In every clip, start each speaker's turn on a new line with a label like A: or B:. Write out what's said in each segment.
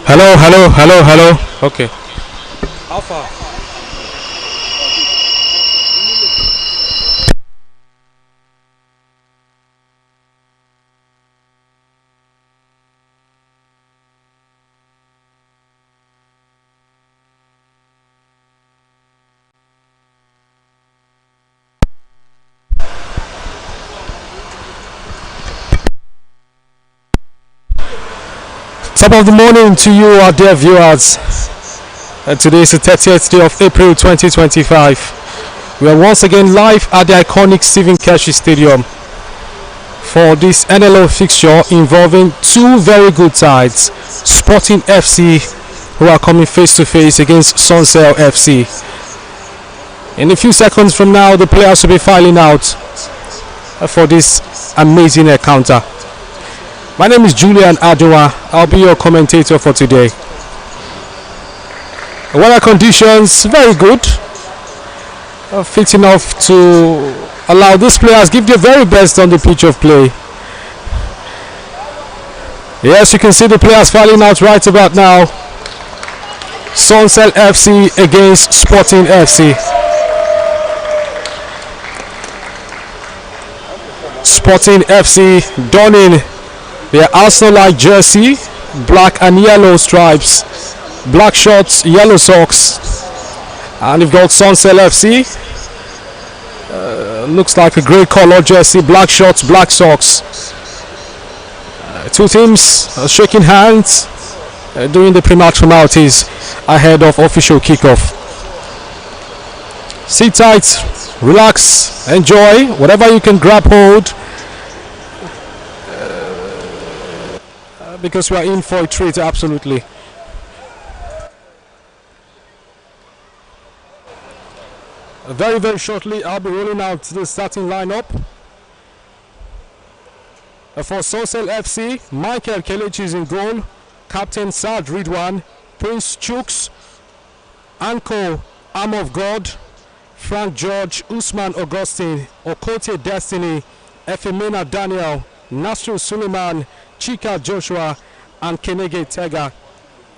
A: Hello, hello, hello, hello. Okay. How far? Top of the morning to you, our dear viewers. Today is the 30th day of April 2025. We are once again live at the iconic Stephen Keshi Stadium for this NLO fixture involving two very good sides, Sporting FC, who are coming face to face against Sunsel FC. In a few seconds from now, the players will be filing out for this amazing encounter. My name is Julian Adua. I'll be your commentator for today. Weather conditions very good, fit enough to allow these players give their very best on the pitch of play. Yes, you can see the players filing out right about now. Sunsel FC against Sporting FC. Sporting FC donning their Arsenal-like jersey, black and yellow stripes, black shorts, yellow socks, and you've got Sunsel FC. Looks like a grey color jersey, black shorts, black socks. Two teams shaking hands doing the pre-match formalities ahead of official kickoff. Sit tight, relax, enjoy whatever you can grab hold. Because we are in for a treat, absolutely. Very, very shortly, I'll be rolling out the starting lineup. For Sunsel FC, Michael Kelechi is in goal, Captain Saad Ridwan, Prince Chuks, Anko Arm of God, Frank George, Usman Augustine, Okote Destiny, Efemena Daniel, Nasru Suleiman, Chika Joshua, and Kenege Tega.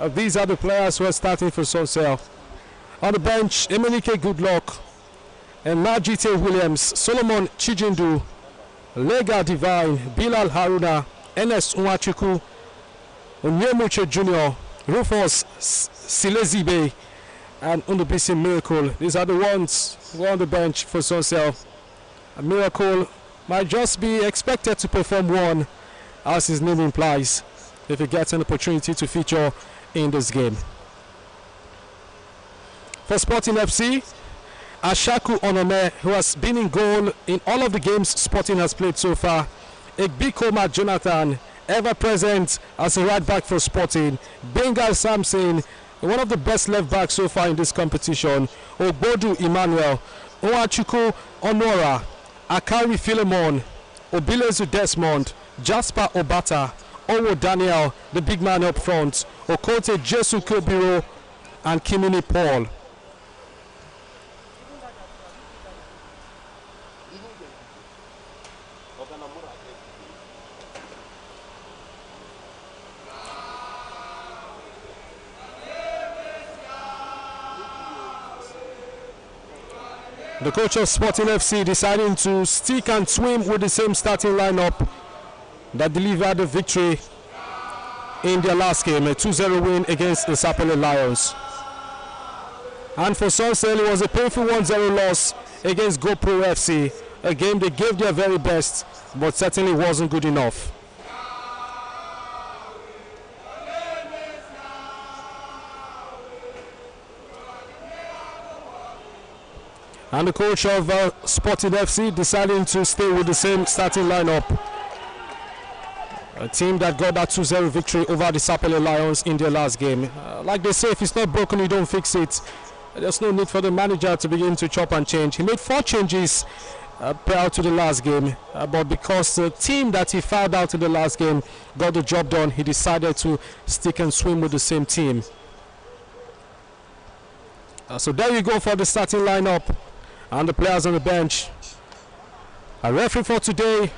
A: These are the players who are starting for Sunsel. On the bench, Emenike Goodluck and Majite Williams, Solomon Chijindu, Lega Divine, Bilal Haruna, Enes Unwachuku, Onyemuche Jr., Rufus Silezibe, and Undubisi Miracle. These are the ones who are on the bench for Sunsel. A Miracle might just be expected to perform one, as his name implies, if he gets an opportunity to feature in this game. For Sporting FC, Ashaku Onome, who has been in goal in all of the games Sporting has played so far. Egbikoma Jonathan, ever present as a right back for Sporting. Bengal Samson, one of the best left backs so far in this competition. Ogbodu Emmanuel, Oachuku Onora, Akari Philemon, Obilezu Desmond, Jasper Obata, Owo Daniel, the big man up front, Okote Jesu Kobiro, and Kimini Paul. The coach of Sporting FC deciding to stick and swim with the same starting lineup that delivered the victory in their last game, a 2-0 win against the Sapele Lions. And for Sunsel, it was a painful 1-0 loss against GoPro FC, a game they gave their very best, but certainly wasn't good enough. And the coach of Sporting FC deciding to stay with the same starting lineup. A team that got that 2-0 victory over the Sapele Lions in their last game. Like they say, if it's not broken, you don't fix it. There's no need for the manager to begin to chop and change. He made 4 changes prior to the last game. But because the team that he fouled out in the last game got the job done, he decided to stick and swim with the same team. So there you go for the starting lineup and the players on the bench. A referee for today,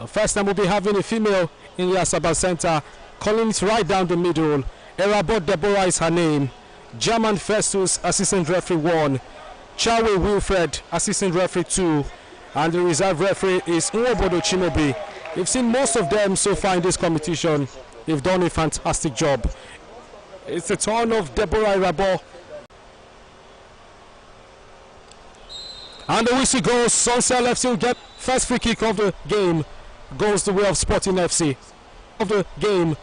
A: First time we'll be having a female in the Asaba Center, calling it right down the middle. Erabot Deborah is her name. German Festus, assistant referee 1. Chawe Wilfred, assistant referee 2. And the reserve referee is Nwobodo Chimobi. We've seen most of them so far in this competition. They've done a fantastic job. It's the turn of Deborah Erabot. And the whistle goes. Sunsel FC will get first free kick of the game. Goes the way of Sporting FC. Of the game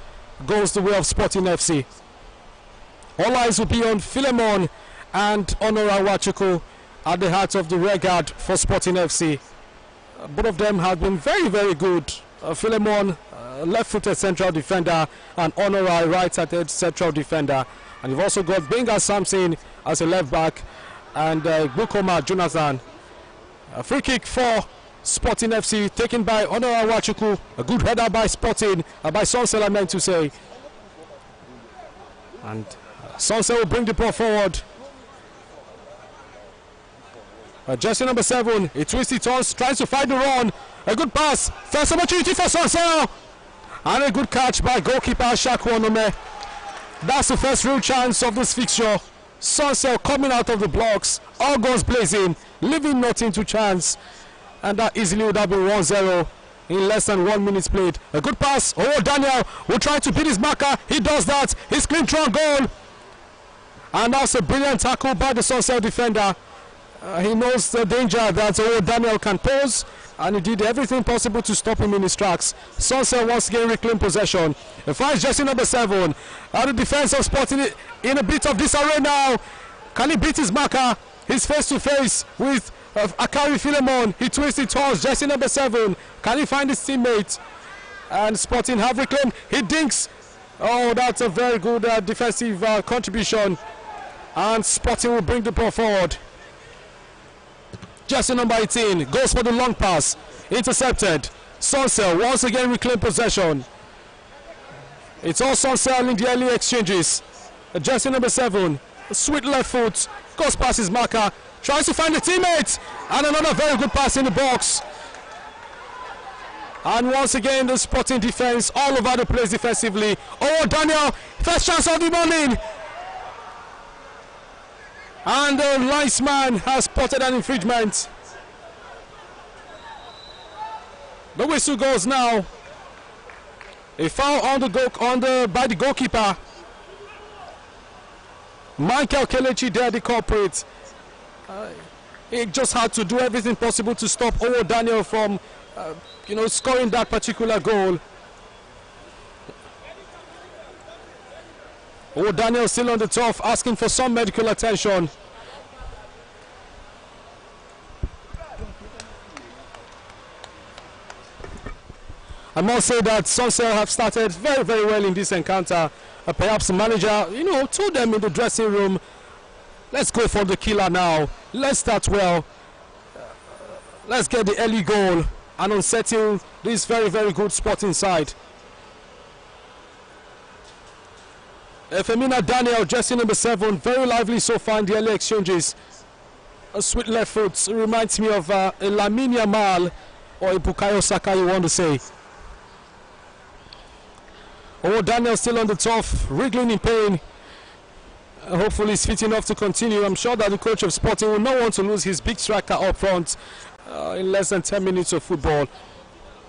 A: goes the way of Sporting FC. All eyes will be on Philemon and Honora Wachuku at the heart of the rear guard for Sporting FC. Both of them have been very, very good. Philemon, left-footed central defender, and Honora, right-sided central defender. And you've also got Benga Samson as a left back, and Bukoma Jonathan. A free kick for Sporting FC taken by Honora Wachuku. A good header by Sporting, by Sunsel I meant to say. And Sunsel will bring the ball forward. Jersey number 7, he twists it on, tries to find the run. A good pass, first opportunity for Sunsel. And a good catch by goalkeeper Shaku Onome. That's the first real chance of this fixture. Sunsel coming out of the blocks, all guns blazing, leaving nothing to chance. And that easily would have been 1-0 in less than 1 minute played. A good pass. Oh, Daniel will try to beat his marker. He does that. He's clean through goal. And that's a brilliant tackle by the Sunsel defender. He knows the danger that Daniel can pose, and he did everything possible to stop him in his tracks. Sunsel once again reclaimed possession. He finds Jersey number 7. Out of defense of Sporting in a bit of disarray now. Can he beat his marker? He's face to face with Akari Philemon. He twists it towards Jersey number 7. Can he find his teammate? And Sporting have reclaimed. He dinks. Oh, that's a very good defensive contribution. And Sporting will bring the ball forward. Jersey number 18 goes for the long pass. Intercepted. Sunsel once again reclaimed possession. It's all Sunsel in the early exchanges. Jersey number 7, sweet left foot, goes past his marker, tries to find a teammate, and another very good pass in the box. And once again the Sporting defense all over the place defensively. Oh, Daniel, first chance of the morning. And the linesman has spotted an infringement. The whistle goes now. A foul on the by the goalkeeper. Michael Kelechi there, the culprit. He just had to do everything possible to stop Owo Daniel from, scoring that particular goal. Owo Daniel still on the turf, asking for some medical attention. I must say that Sunsel have started very, very well in this encounter. Perhaps the manager, told them in the dressing room, let's go for the killer now. Let's start well. Let's get the early goal and unsettle this very, very good Sporting side. Femina Daniel, jersey number 7, very lively so far in the early exchanges. A sweet left foot reminds me of a Lamine Yamal or a Bukayo Saka, you want to say. Oh, Daniel still on the turf, wriggling in pain. Hopefully he's fit enough to continue. I'm sure that the coach of Sporting will not want to lose his big striker up front in less than 10 minutes of football.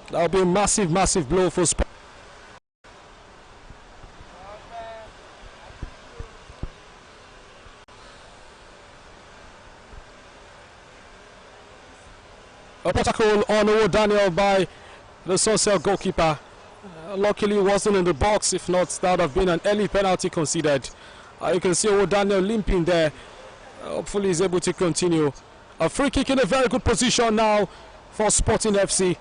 A: That will be a massive, massive blow for Sporting. A tackle on Owo Daniel by the Sunsel goalkeeper. Luckily, he wasn't in the box. If not, that would have been an early penalty conceded. You can see Owo Daniel limping there. Hopefully, he's able to continue. A free kick in a very good position now for Sporting FC.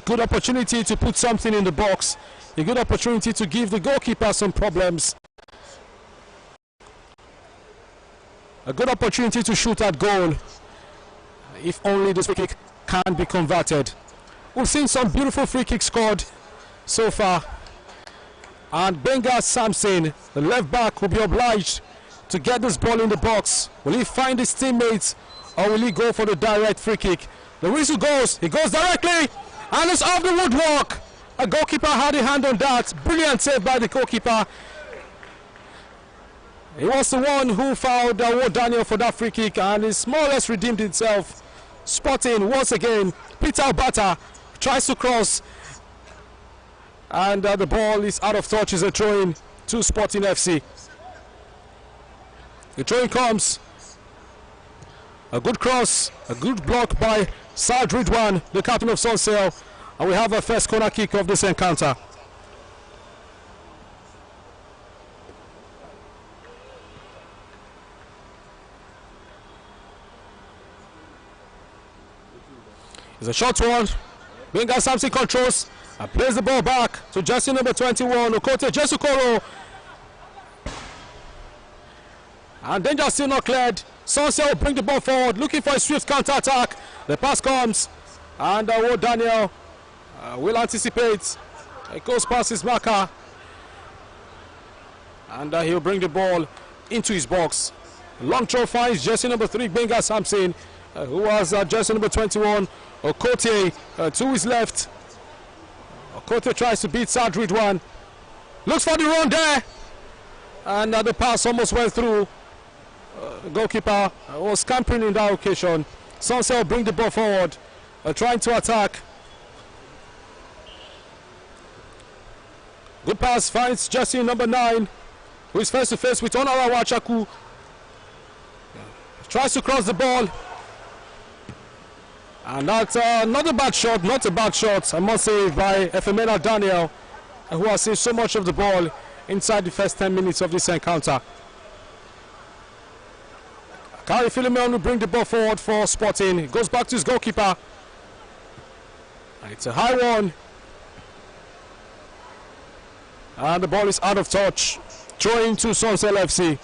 A: Good opportunity to put something in the box. A good opportunity to give the goalkeeper some problems. A good opportunity to shoot at goal. If only this free kick can be converted. We've seen some beautiful free kicks scored so far. And Benga Samson, the left back, will be obliged to get this ball in the box. Will he find his teammates or will he go for the direct free kick? The whistle goes, he goes directly, And it's off the woodwork. A goalkeeper had a hand on that. Brilliant save by the goalkeeper. He was the one who fouled Daniel for that free kick, and it's more or less redeemed itself. Sporting once again. Peter Bata tries to cross, and the ball is out of touch. Is a throw-in to Sporting FC. The throw-in comes. A good cross, a good block by Saad Ridwan, the captain of Sunsel, and we have a first corner kick of this encounter. It's a short one. Benga Samson controls and plays the ball back to jersey number 21, Okote Jesukoro. And danger still not cleared. Sunsel will bring the ball forward, looking for a swift counter-attack. The pass comes, and Daniel will anticipate. It goes past his marker, and he'll bring the ball into his box. Long throw finds jersey number 3, Benga Samson, who was jersey number 21, Okote, to his left. Okote tries to beat Saad Ridwan. Looks for the run there, and the pass almost went through. The goalkeeper was scampering in that occasion. Sunsel bring the ball forward, trying to attack. Good pass finds jersey number 9, who is face to face with Onara Wachaku. Tries to cross the ball, and that's not a bad shot, I must say, by Efemena Daniel, who has seen so much of the ball inside the first 10 minutes of this encounter. Kari Philemon will bring the ball forward for Sporting. He goes back to his goalkeeper. It's a high one. And the ball is out of touch. Throwing to Sunsel FC.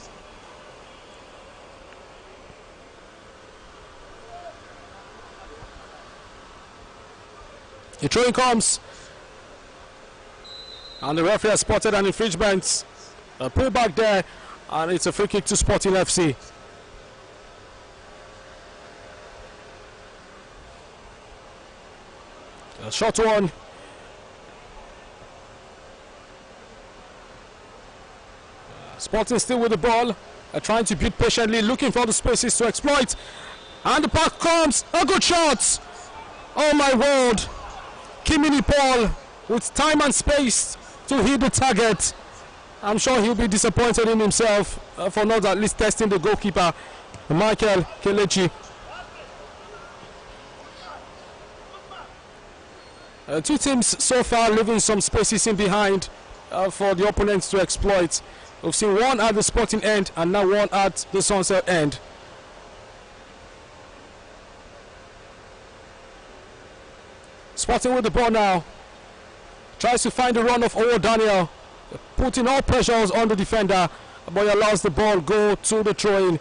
A: The throwing comes. And the referee has spotted an infringement. A pullback there. And it's a free kick to Sporting FC. A short one. Sporting still with the ball, trying to beat patiently, looking for the spaces to exploit. And the pass comes. A good shot. Oh my word. Kimini Paul with time and space to hit the target. I'm sure he'll be disappointed in himself for not at least testing the goalkeeper, Michael Kelechi. Two teams so far leaving some spaces in behind for the opponents to exploit. We've seen one at the Sporting end and now one at the Sunsel end. Sporting with the ball now. Tries to find the run of Owo Daniel. Putting all pressures on the defender, but he allows the ball go to the throw-in.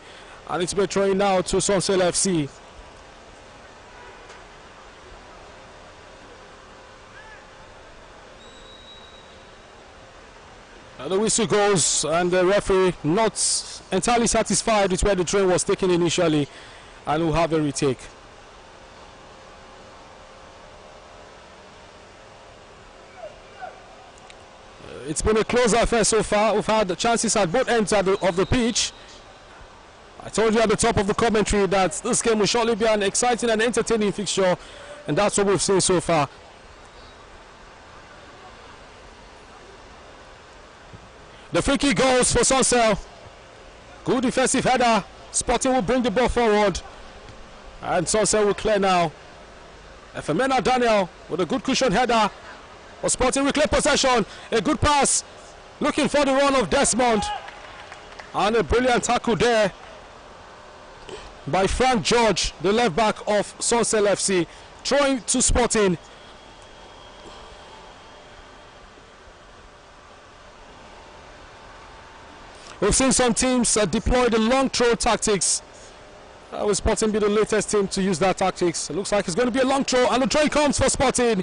A: And it's been thrown now to Sunsel FC. The whistle goes, and the referee not entirely satisfied with where the throw was taken initially, and will have a retake. It's been a close affair so far. We've had the chances at both ends of the pitch. I told you at the top of the commentary that this game will surely be an exciting and entertaining fixture, and that's what we've seen so far. The free kick goes for Sunsel. Good defensive header. Sporting will bring the ball forward, and Sunsel will clear now. Efemena Daniel with a good cushion header. For Sporting will clear possession. A good pass. Looking for the run of Desmond. And a brilliant tackle there by Frank George, the left back of Sunsel FC. Throwing to Sporting. We've seen some teams deploy the long throw tactics. Will Sporting be the latest team to use that tactics? It looks like it's going to be a long throw, and the throw comes for Sporting.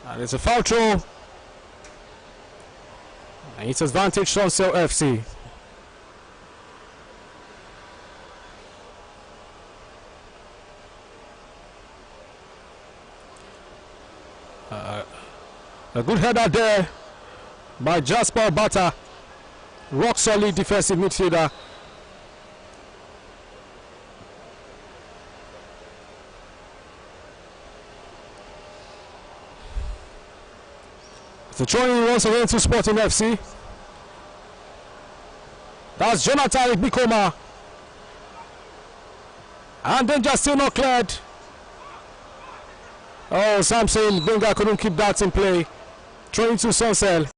A: And it's a foul throw. And it's advantage Sunsel FC. A good header there by Jasper Obata. Rock solid defensive midfielder. The throwing once again to Sporting FC. That's Jonathan Bikoma. And danger still not cleared. Oh, Samson Benga couldn't keep that in play. Throwing to Sunsel.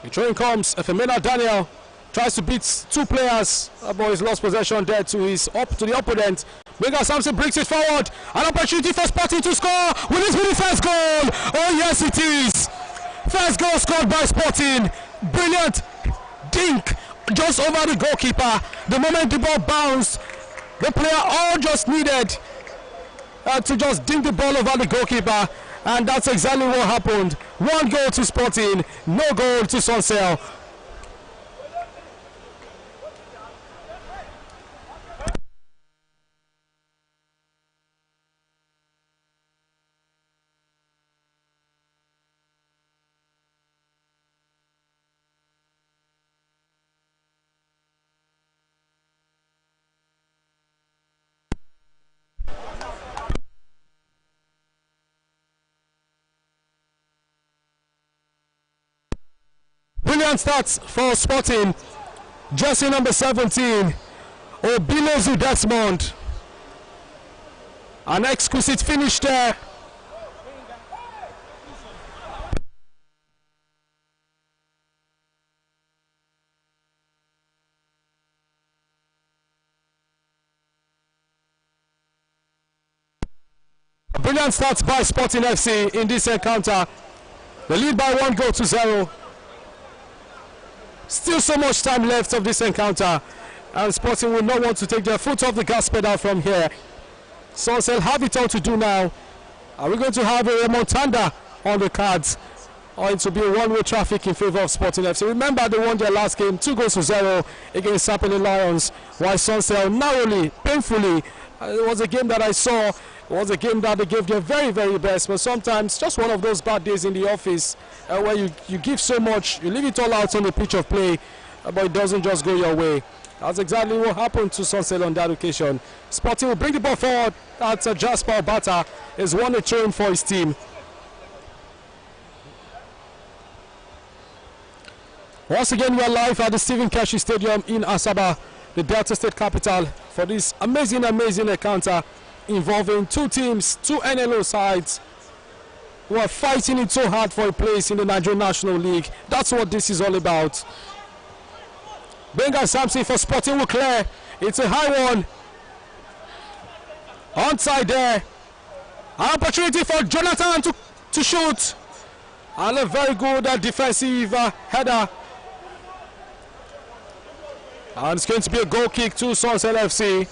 A: The throwing comes. Efemina Daniel tries to beat two players. But he's lost possession there to the opponent. Benga Samson brings it forward. An opportunity for Sporting to score. Will this be the first goal? Oh yes it is. First goal scored by Sporting. Brilliant dink just over the goalkeeper. The moment the ball bounced, the player all just needed to just dink the ball over the goalkeeper, and that's exactly what happened. One goal to Sporting, no goal to Sunsel. Brilliant starts for Sporting. Jersey number 17, Obilezu Desmond. An exquisite finish there. Brilliant starts by Sporting FC in this encounter. The lead by 1-0. Still so much time left of this encounter, and Sporting will not want to take their foot off the gas pedal from here. Sunsel have it all to do now. Are we going to have a remontada on the cards, or it will be a one-way traffic in favour of Sporting FC? Remember, they won their last game 2-0 against Sapele Lions, while Sunsel narrowly, painfully, it was a game that I saw. It was a game that they gave their very, very best, but sometimes just one of those bad days in the office where you give so much, you leave it all out on the pitch of play, but it doesn't just go your way. That's exactly what happened to Sunsel on that occasion. Sporting will bring the ball forward. That's Jasper Obata is won a throw-in for his team. Once again, we are live at the Stephen Keshi Stadium in Asaba, the Delta State capital, for this amazing encounter involving two teams, two NLO sides who are fighting it so hard for a place in the Nigerian National League. That's what this is all about. Benga Samson for Sporting will clear. It's a high one. Onside there. An opportunity for Jonathan to shoot. And a very good defensive header. And it's going to be a goal kick to Sunsel FC.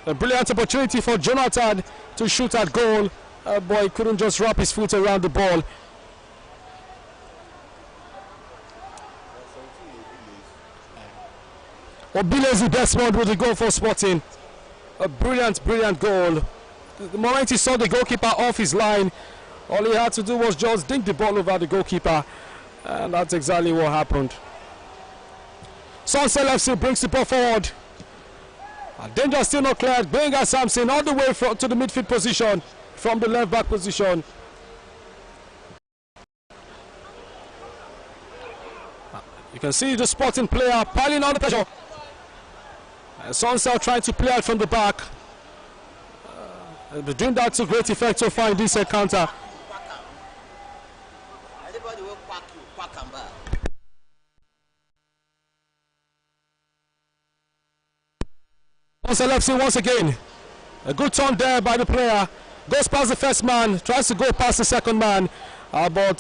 A: A brilliant opportunity for Jonathan to shoot at goal. Boy couldn't just wrap his foot around the ball. Obilezu Desmond with the goal for Sporting. A brilliant goal. The moment he saw the goalkeeper off his line, all he had to do was just dink the ball over the goalkeeper. And that's exactly what happened. Sunsel FC brings the ball forward. Danger still not cleared. Benga Samson all the way to the midfield position from the left back position. You can see the Sporting player piling on the pressure. Sunsel trying to play out from the back. They're doing that to great effect so far in this encounter. Sunsel FC once again. A good turn there by the player. Goes past the first man, tries to go past the second man. But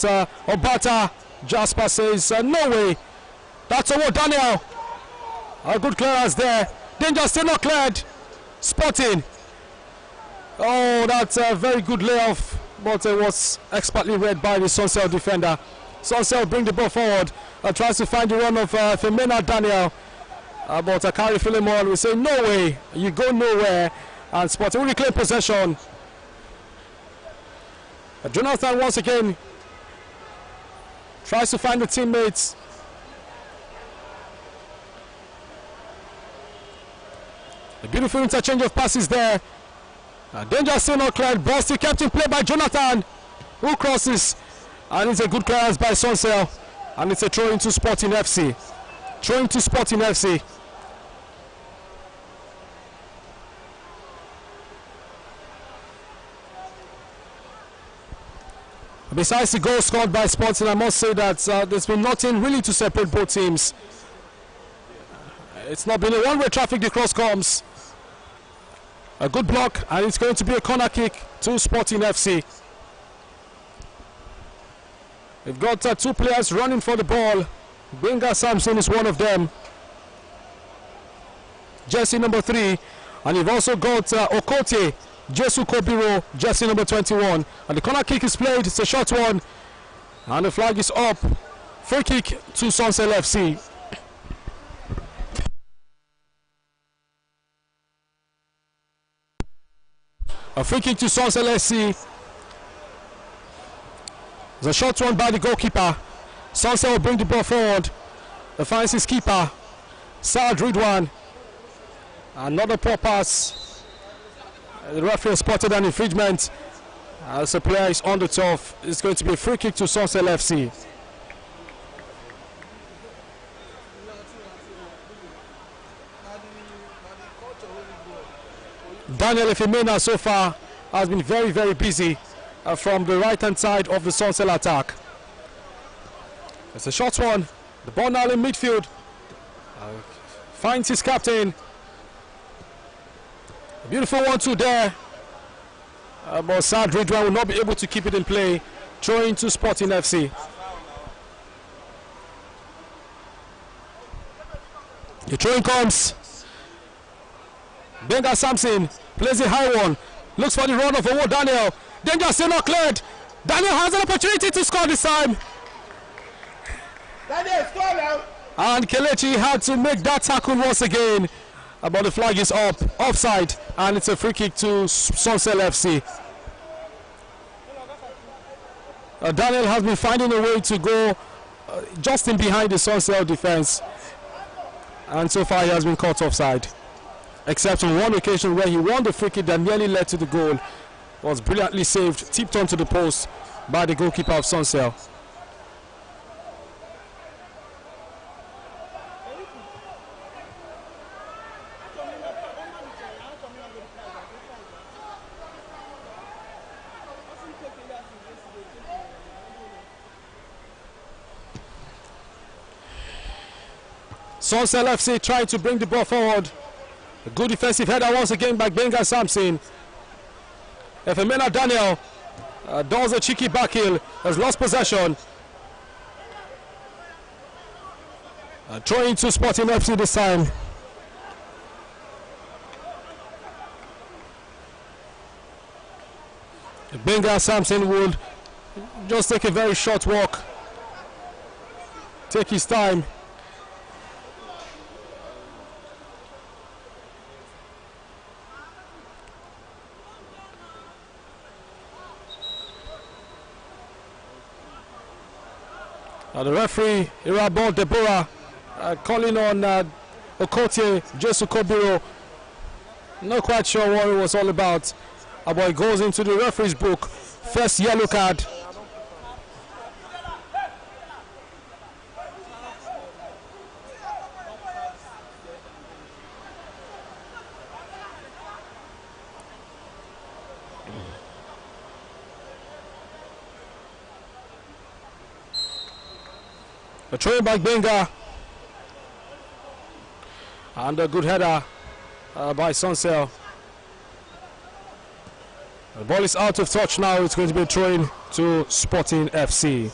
A: Obata, Jasper says, no way. That's over Daniel. A good clearance there. Danger still not cleared. Sporting. Oh, that's a very good layoff. But it was expertly read by the Sunsel defender. Sunsel bring the ball forward. Tries to find the run of Femena Daniel. But Akari Philemon will say, no way, you go nowhere. And Sporting will reclaim possession. Jonathan once again tries to find the teammates. A beautiful interchange of passes there. Danger still not cleared. Ball still kept in play by Jonathan, who crosses. And it's a good clearance by Sunsel. And it's a throw into Sporting FC. Throw into Sporting FC. Besides the goal scored by Sporting, I must say that there's been nothing really to separate both teams. It's not been a one-way traffic, the cross comes. A good block, and it's going to be a corner kick to Sporting FC. We've got two players running for the ball. Benga Samson is one of them. Jersey number 3. And you've also got Okote, Jesu Kobiro, jersey number 21. And the corner kick is played. It's a short one. And the flag is up. Free kick to Sunsel FC. A free kick to Sunsel FC. The short one by the goalkeeper. Sunsel will bring the ball forward. He finds his keeper, Saad Ridwan. Another poor pass. The referee spotted an infringement. As the player is on the turf, it's going to be a free kick to Sunsel FC. Daniel Efimena so far has been very, very busy from the right hand side of the Sunsel attack. It's a short one. The ball now in midfield. Finds his captain. A beautiful 1-2 there. But Saad Ridwan will not be able to keep it in play. Throw into Sporting FC. The throw in comes. Benga Samson plays a high one. Looks for the run of Owo Daniel. Danger still not cleared. Daniel has an opportunity to score this time.
B: Daniel, score now.
A: And Kelechi had to make that tackle once again. But the flag is up, offside, and it's a free kick to Sunsel FC. Daniel has been finding a way to go just in behind the Sunsel defense. And so far he has been caught offside. Except on one occasion where he won the free kick that nearly led to the goal. Was brilliantly saved, tipped onto the post by the goalkeeper of Sunsel. Sunsel FC trying to bring the ball forward. A good defensive header once again by Benga Samson. Efemena Daniel does a cheeky back heel, has lost possession. Throw into Sporting FC this time. Benga Samson would just take a very short walk, take his time. The referee, Irabon Deborah, calling on Okote, Jesu Kobiro. Not quite sure what it was all about. But it goes into the referee's book. First yellow card. A throw back Benga. And a good header by Sunsel. The ball is out of touch now. It's going to be thrown to Sporting FC.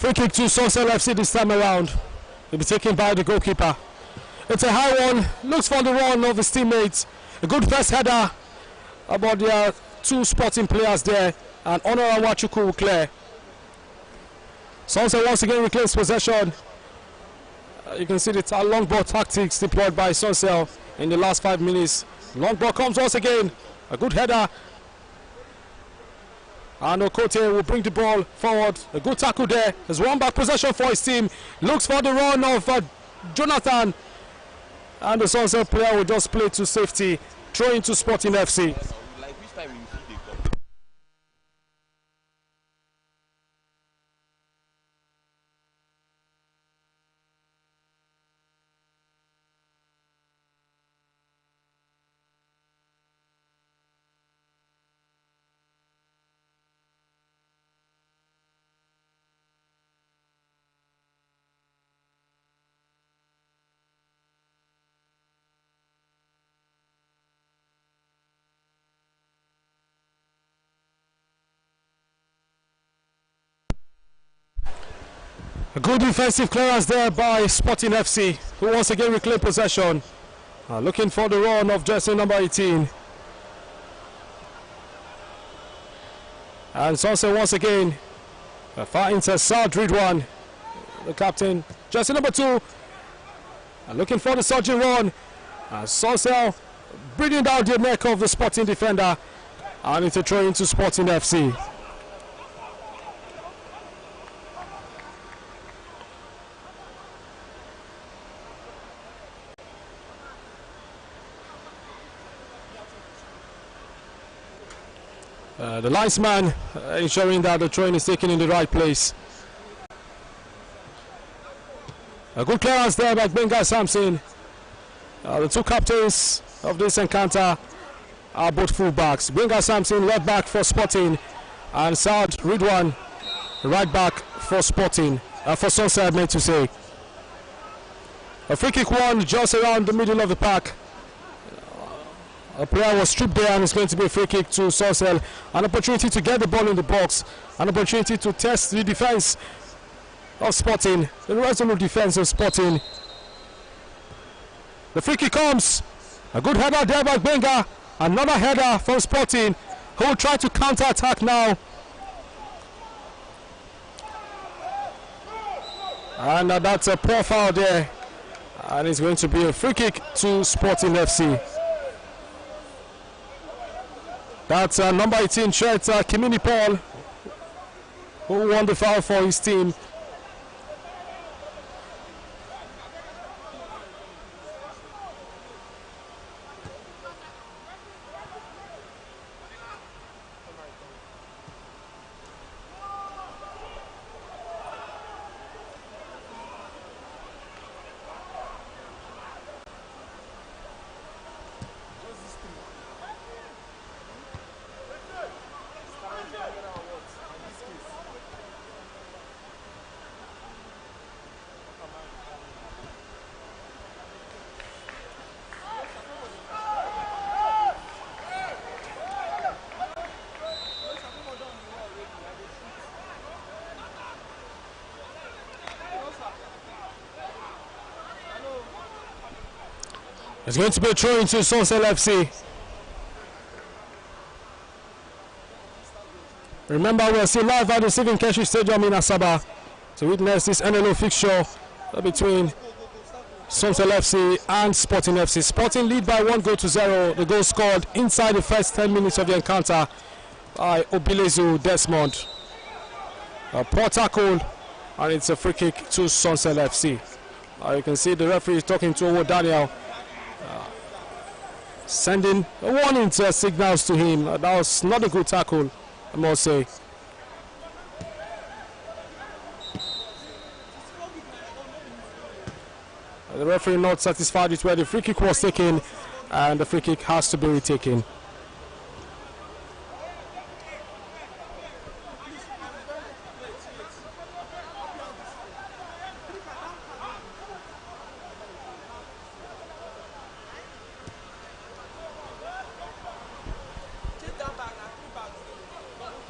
A: Free kick to Sunsel FC this time around. Will be taken by the goalkeeper. It's a high one. Looks for the run of his teammates. A good first header about the two Sporting players there. And Honor Awachuku will clear. Sunsel once again reclaims possession. You can see the long ball tactics deployed by Sunsel in the last 5 minutes. Long ball comes once again. A good header. And Okote will bring the ball forward. A good tackle there. There's one back possession for his team. Looks for the run of Jonathan. And the Sunsel player will just play to safety. Throw into Sporting FC. A good defensive clearance there by Sporting FC, who once again reclaim possession. Looking for the run of jersey number 18. And Sunsel once again finds Saad Ridwan, the captain. Jersey number 2. Looking for the surging run. Sunsel bringing down the neck of the Sporting defender. And it's a throw into Sporting FC. The linesman ensuring that the throw is taken in the right place. A good clearance there by Benga Samson. The two captains of this encounter are both fullbacks. Benga Samson left back for Sporting, and Saad Ridwan right back for Sporting. For Sunsel, I meant to say. A free kick won just around the middle of the park. A player was stripped there, and it's going to be a free kick to Sunsel. An opportunity to get the ball in the box. An opportunity to test the defense of Sporting. The resolute defense of Sporting. The free kick comes. A good header there by Benga. Another header from Sporting, who will try to counter attack now. And that's a poor foul there. And it's going to be a free kick to Sporting FC. That's number 18 shirt, Kimini Paul, who won the foul for his team. It's going to be a throw into Sunsel FC. Remember, we are still live at the Stephen Keshi Stadium in Asaba to witness this NLO fixture between Sunsel FC and Sporting FC. Sporting lead by 1-0. The goal scored inside the first 10 minutes of the encounter by Obilezu Desmond. A poor tackle, and it's a free kick to Sunsel FC. You can see the referee is talking to Owo Daniel, sending warning signals to him. That was not a good tackle, I must say. The referee not satisfied with where the free kick was taken, and the free kick has to be retaken.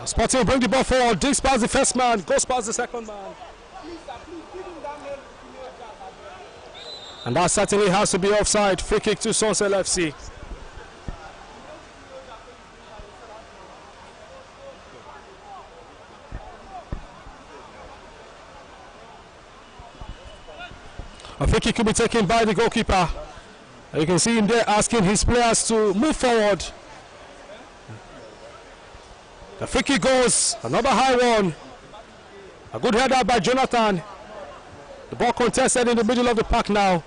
A: Sporting bring the ball forward, digs past the first man, goes past the second man. And that certainly has to be offside. Free kick to Sunsel FC. A free kick could be taken by the goalkeeper. You can see him there asking his players to move forward. The free kick goes, another high one. A good header by Jonathan. The ball contested in the middle of the park now.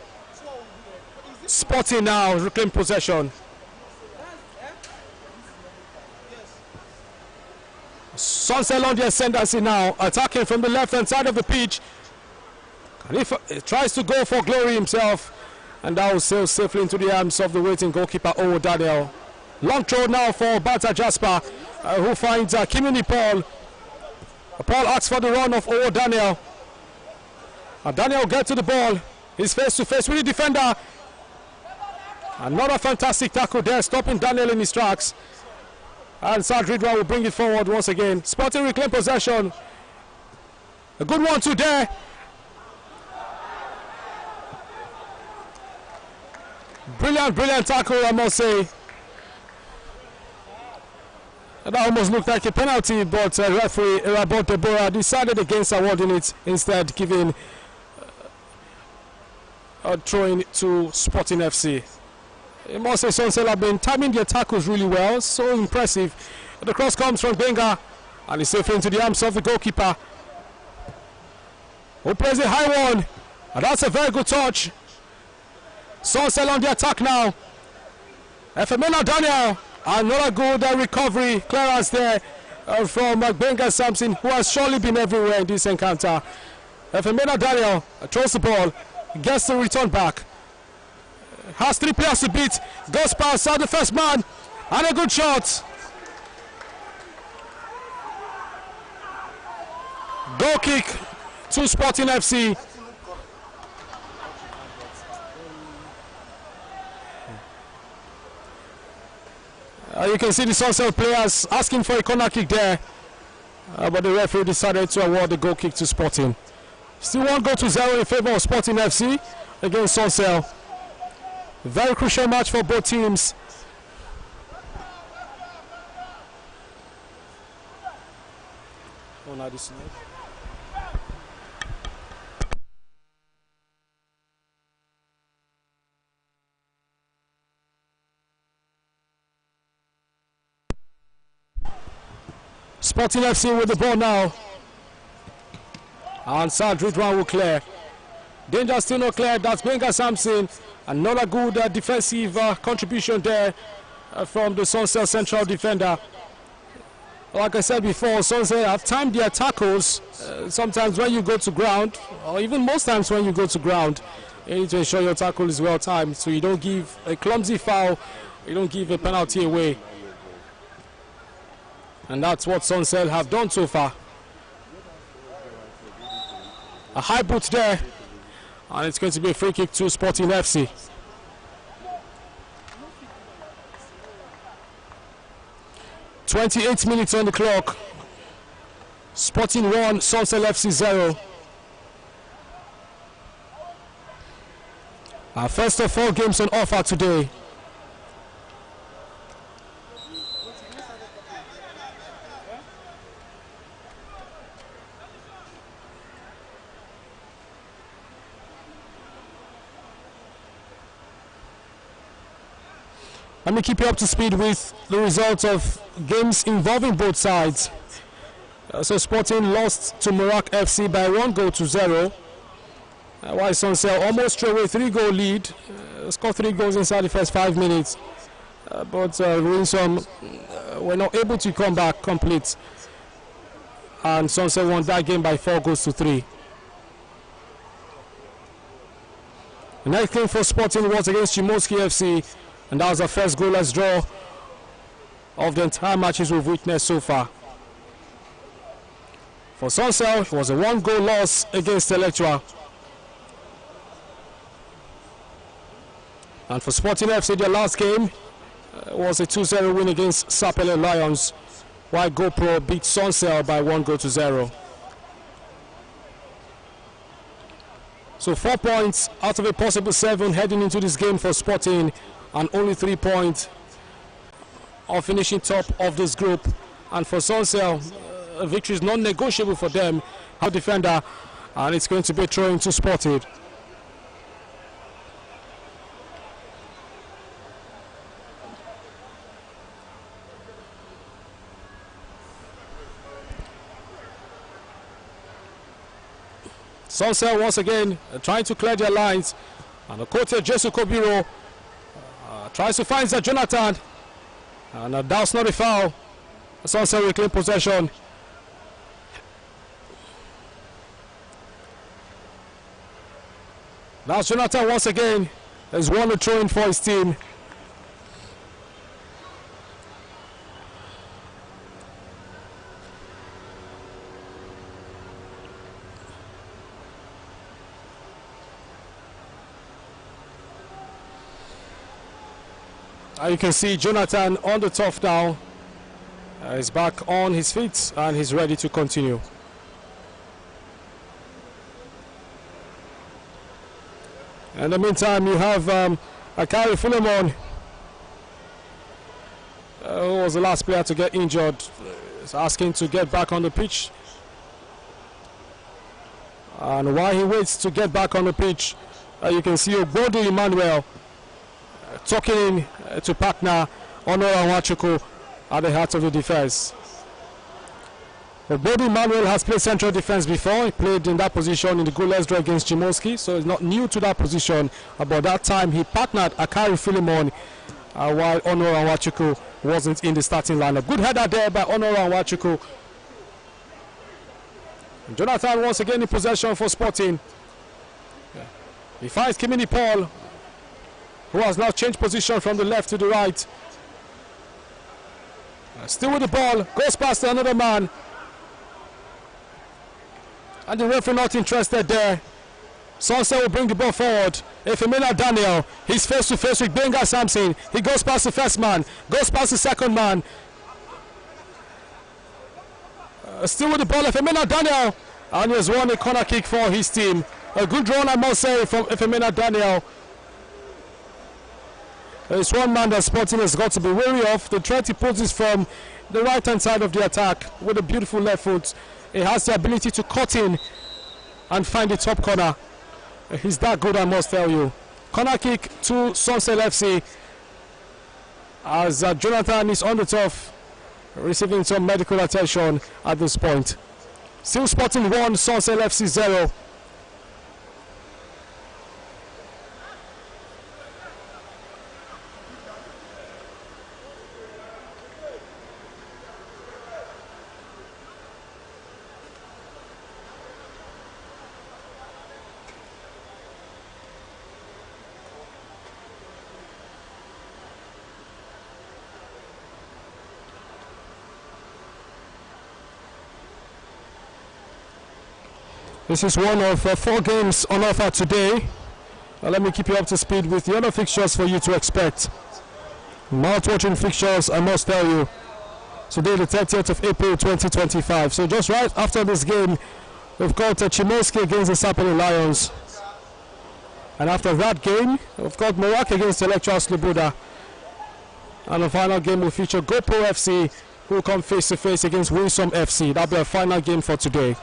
A: Sporting now reclaim possession. Sunsel on the ascendancy now, attacking from the left hand side of the pitch. And if he tries to go for glory himself, and that will sail safely into the arms of the waiting goalkeeper, Owo Daniel. Long throw now for Bata Jasper, who finds Kimini Paul. Paul asks for the run of Owo Daniel. Daniel gets to the ball. He's face to face with the defender. Another fantastic tackle there, stopping Daniel in his tracks. And Sad Ridwan will bring it forward once again. Sporting reclaim possession. A good one too there. Brilliant tackle, I must say. That almost looked like a penalty, but referee Rabot Deborah decided against awarding it, instead giving a throw-in to Sporting FC. I must say Sunsel have been timing their tackles really well, so impressive. The cross comes from Benga, and it's safe into the arms of the goalkeeper, who plays a high one, and that's a very good touch. Sunsel on the attack now. Efemena Daniel, another good recovery, clearance there from Benga Samson, who has surely been everywhere in this encounter. Efemena Daniel throws the ball, gets the return back. Has three players to beat, goes past the first man, and a good shot. Goal kick to Sporting FC. You can see the Sunsel players asking for a corner kick there, but the referee decided to award the goal kick to Sporting. Still 1-0 in favor of Sporting FC against Sunsel. Very crucial match for both teams. Sporting FC with the ball now. And Sad Ridwan will clear. Danger still not clear. That's Benga Samson. Another good defensive contribution there from the Sunsel central defender. Like I said before, Sunsel have timed their tackles. Sometimes when you go to ground, or even most times when you go to ground, you need to ensure your tackle is well timed, so you don't give a clumsy foul, you don't give a penalty away. And that's what Sunsel have done so far. A high boot there, and it's going to be a free kick to Sporting FC. "28 minutes on the clock. Sporting 1, Sunsel FC 0. Our first of 4 games on offer today. Let me keep you up to speed with the results of games involving both sides. So Sporting lost to Murak FC by 1-0, while Sunsel almost threw away a 3-goal lead, scored 3 goals inside the first 5 minutes, but Rinsom were not able to come back complete, and Sunsel won that game by 4-3. The next game for Sporting was against Chimoski FC, and that was the first goalless draw of the entire matches we've witnessed so far. For Sunsel, it was a 1-goal loss against Electra. And for Sporting FC, their last game was a 2-0 win against Sapele Lions, while GoPro beat Sunsel by 1-0. So 4 points out of a possible 7 heading into this game for Sporting, and only 3 points of finishing top of this group. And for Sunsel, a victory is non-negotiable for them. Our defender, and it's going to be thrown to Sporting. Sunsel once again trying to clear their lines, and the coach Jesu Kobiro tries to find Jonathan, and that's not a foul. Sunsel will claim possession. That's Jonathan once again has won the throw-in for his team. You can see Jonathan on the turf now. He's back on his feet and he's ready to continue. In the meantime, you have Akari Fulemon, who was the last player to get injured. He's asking to get back on the pitch. And while he waits to get back on the pitch, you can see Ogbodo Emmanuel talking to partner Honor Anwachuku at the heart of the defense. Ogbodo Emmanuel has played central defense before. He played in that position in the goalless draw against Chimoski, so he's not new to that position. About that time, he partnered Akari Filimon while Honor Anwachuku wasn't in the starting lineup. Good header there by Honor Anwachuku. Jonathan once again in possession for Sporting. He finds Kimini Paul, who has now changed position from the left to the right. Still with the ball, goes past another man. And the referee not interested there. Sunsel will bring the ball forward. Efemina Daniel, he's face to face with Benga Samson. He goes past the first man, goes past the second man. Still with the ball, Efemina Daniel. And he has won a corner kick for his team. A good run, I must say, from Efemina Daniel. It's one man that Sporting has got to be wary of. The threat he poses from the right hand side of the attack with a beautiful left foot. He has the ability to cut in and find the top corner. He's that good, I must tell you. Corner kick to Sunsel FC as Jonathan is on the turf receiving some medical attention at this point. Still Sporting 1, Sunsel FC 0. This is one of 4 games on offer today. Let me keep you up to speed with the other fixtures for you to expect. Mouth-watering fixtures, I must tell you. Today, the 30th of April 2025. So just right after this game, we've got Chimoski against the Sapele Lions. And after that game, we've got Morak against Electro Sloboda. And the final game will feature GoPro FC, who will come face-to-face against Winsome FC. That'll be our final game for today.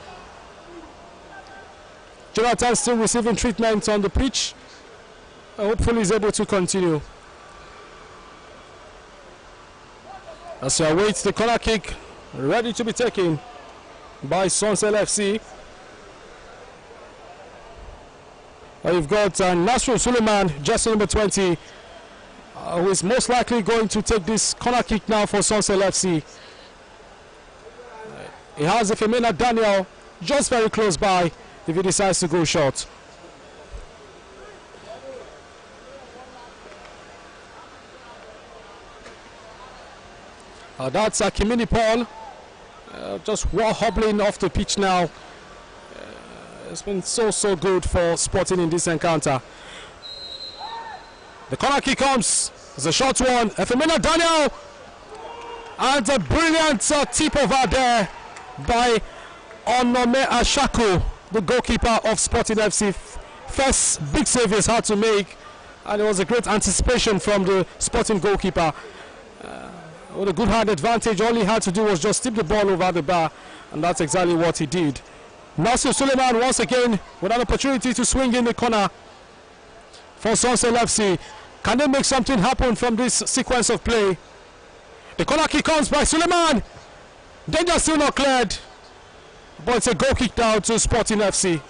A: Jonathan still receiving treatment on the pitch. Hopefully he's able to continue. As he awaits the corner kick, ready to be taken by Sunsel FC. You've got Nasrul Suleiman, jersey number 20, who is most likely going to take this corner kick now for Sunsel FC. He has Efemina Daniel just very close by if he decides to go short. That's Kimini Paul, just hobbling off the pitch now. It's been so good for Sporting in this encounter. The corner kick comes. It's a short one. Efemina Daniel, and a brilliant tip over there by Onome Ashaku, the goalkeeper of Sporting FC, First big save he's had to make, and it was a great anticipation from the Sporting goalkeeper. With a good hand advantage, all he had to do was just tip the ball over the bar, and that's exactly what he did. Nasir Suleiman once again with an opportunity to swing in the corner for Sunsel FC. Can they make something happen from this sequence of play? The corner kick comes by Suleiman. Danger still not cleared, but it's a goal kick down to Sporting FC.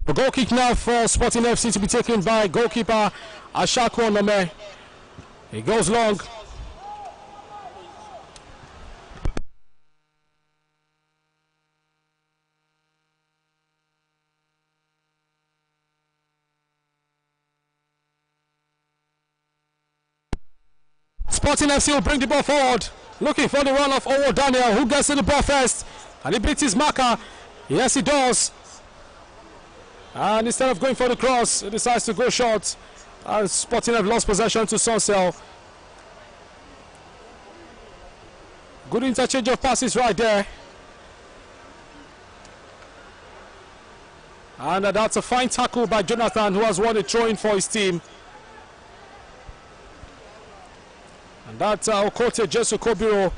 A: A goal kick now for Sporting FC to be taken by goalkeeper Ashako Nome. He goes long. Sporting FC will bring the ball forward, looking for the run of Owo Daniel, who gets to the ball first, and he beats his marker. Yes, he does. And instead of going for the cross, he decides to go short. And Sporting have lost possession to Sunsel. Good interchange of passes right there. And that's a fine tackle by Jonathan, who has won a throw-in for his team. And that's Okote Jesu Kobiro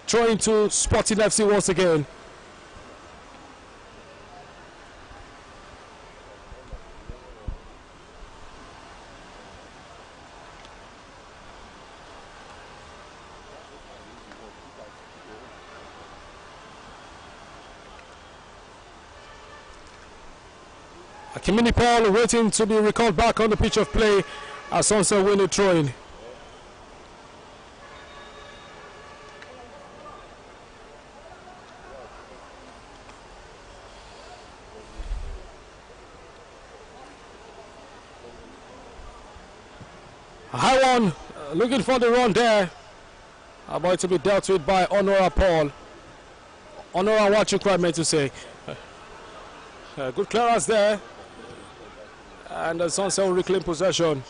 A: throwing to Sporting FC once again. Kimini Paul waiting to be recalled back on the pitch of play as Sunsel win a throw-in. A high one, looking for the run there. About to be dealt with by Honora Paul. Honora Wachukwu, I meant to say. Good clearance there. And Sunsel reclaim possession.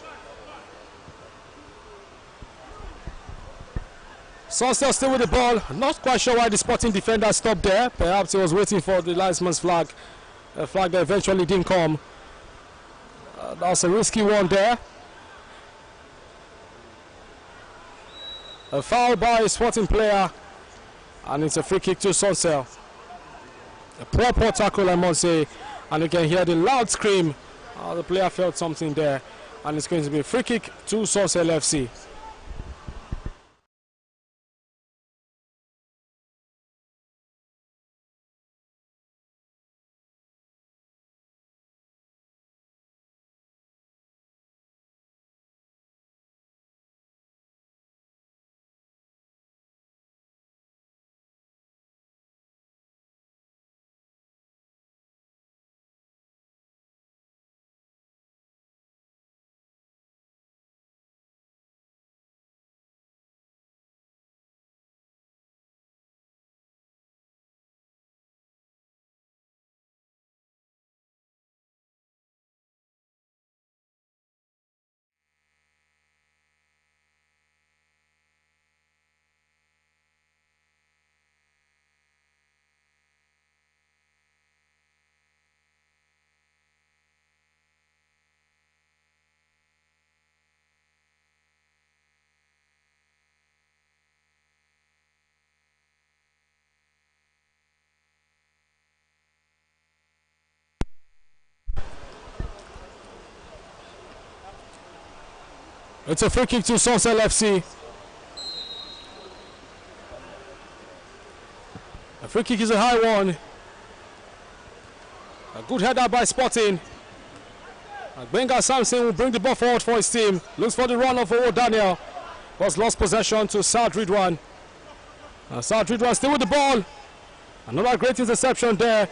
A: Sunsel still with the ball. Not quite sure why the Sporting defender stopped there. Perhaps he was waiting for the linesman's flag. A flag that eventually didn't come. That was a risky one there. A foul by a Sporting player. And it's a free kick to Sunsel. A poor tackle, I must say. And you can hear the loud scream. The player felt something there, and it's going to be a free kick to Sunsel FC. It's a free kick to Sunsel FC. A free kick is a high one. A good header by Sporting. Benga Samson will bring the ball forward for his team. Looks for the run of Owo Daniel. Was lost possession to Saad Ridwan. Saad Ridwan still with the ball. Another great interception there.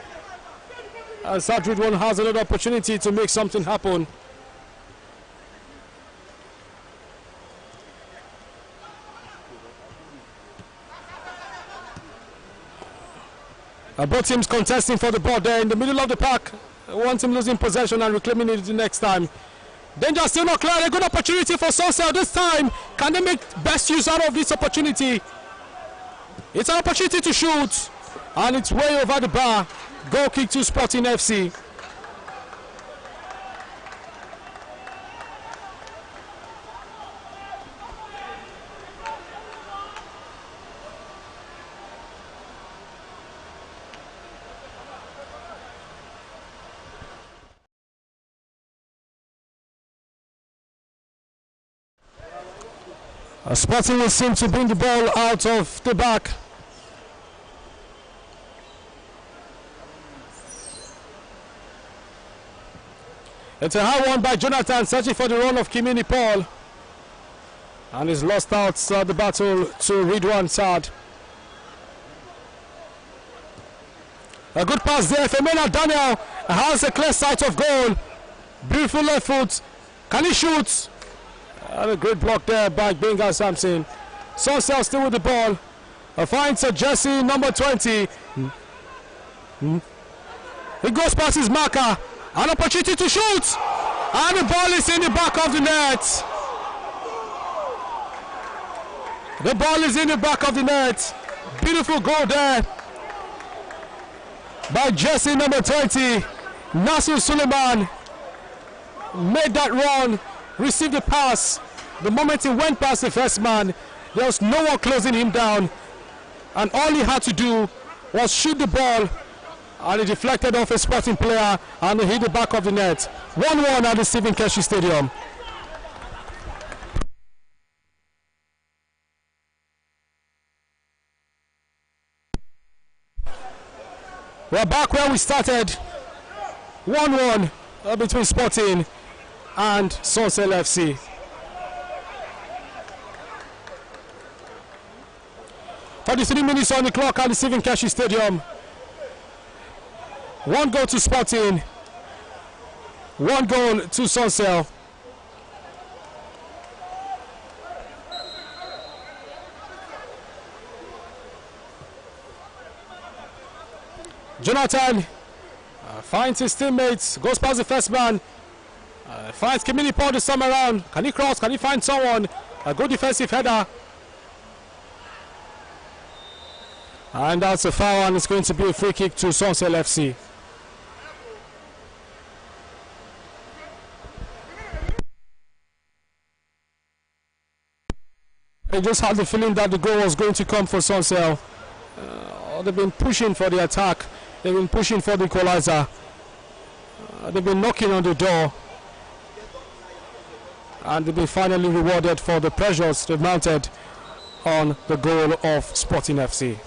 A: And Saad Ridwan has another opportunity to make something happen. Both teams contesting for the ball there in the middle of the park. One team losing possession and reclaiming it the next time. Danger still not clear. A good opportunity for Sunsel this time. Can they make best use out of this opportunity? It's an opportunity to shoot, and it's way over the bar. Goal kick to Sporting FC. Sporting will seem to bring the ball out of the back. It's a high one by Jonathan, searching for the run of Kimini Paul. And he's lost out the battle to Ridwan Saad. A good pass there. Femena Daniel has a clear sight of goal. Beautiful left foot. Can he shoot? And a great block there by Benga Samson. Sunsel still with the ball. Finds a jersey number 20. He goes past his marker. An opportunity to shoot. And the ball is in the back of the net. The ball is in the back of the net. Beautiful goal there by jersey number 20. Nasir Suleiman made that run. Received the pass. The moment he went past the first man, there was no one closing him down, and all he had to do was shoot the ball, and he deflected off a Sporting player and he hit the back of the net. 1-1 at the Stephen Keshi Stadium. We're back where we started. 1-1 between Sporting and Sunsel FC. For the 3 minutes on the clock at the Stephen Keshi Stadium. 1 goal to Sporting, 1 goal to Sunsel. Jonathan finds his teammates, goes past the first man. Finds Kimini Paul this time around. Can he cross? Can he find someone? A good defensive header. And that's a foul, and it's going to be a free kick to Sunsel FC. I just had the feeling that the goal was going to come for Sunsel. They've been pushing for the attack. They've been pushing for the equalizer. They've been knocking on the door. And they've been finally rewarded for the pressures they've mounted on the goal of Sporting FC.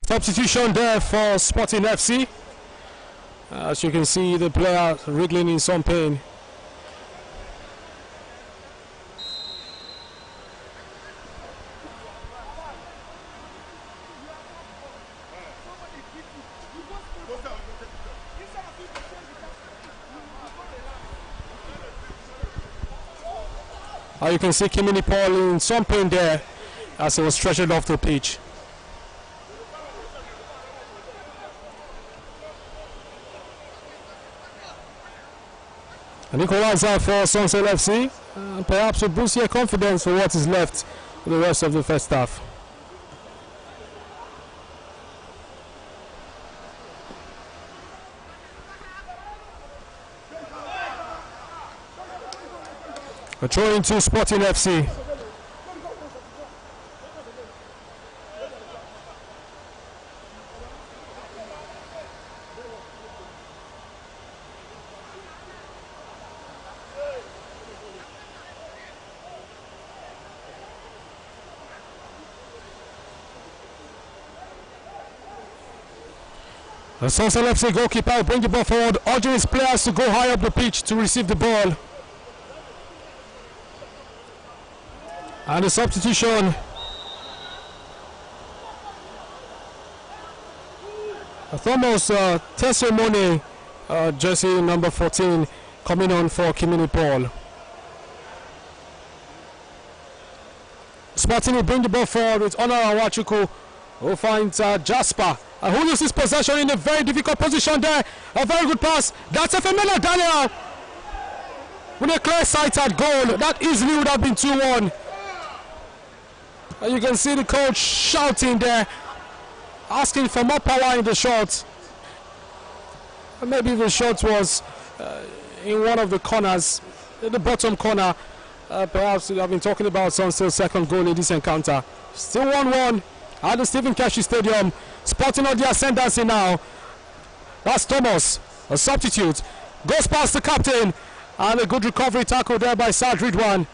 A: Substitution there for Sporting FC. As you can see, the player wriggling in some pain. You can see Kimini Paul in some pain there. as he was stretched off the pitch. An equalizer for Sunsel FC. Perhaps will boost your confidence for what is left for the rest of the first half. A throw into Sporting FC. The Sunsel FC goalkeeper will bring the ball forward, urging his players to go high up the pitch to receive the ball. And the substitution. Thomas Testimony, jersey number 14, coming on for Kimini Paul. Sporting will bring the ball forward with Honor Awachuku, who finds Jasper, who loses possession in a very difficult position there. A very good pass. That's a Femela Daniel with a clear sighted goal. That easily would have been 2-1. You can see the coach shouting there, asking for more power in the shot. Maybe the shot was in one of the corners, the bottom corner. Perhaps I've been talking about Sunsel's second goal in this encounter. Still 1-1 at the Stephen Keshi Stadium. Sporting on the ascendancy now. That's Thomas, a substitute. Goes past the captain, and a good recovery tackle there by Saad Ridwan.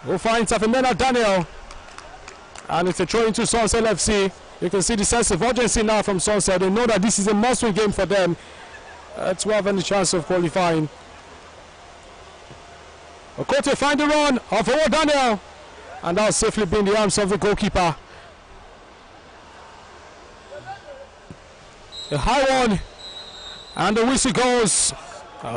A: Who finds Afemena Daniel, and it's a throw into Sunsel FC. You can see the sense of urgency now from Sunsel. They know that this is a must-win game for them to have any chance of qualifying. Okote find the run of Owo Daniel, and that'll safely be in the arms of the goalkeeper. A high one, and the whistle goes.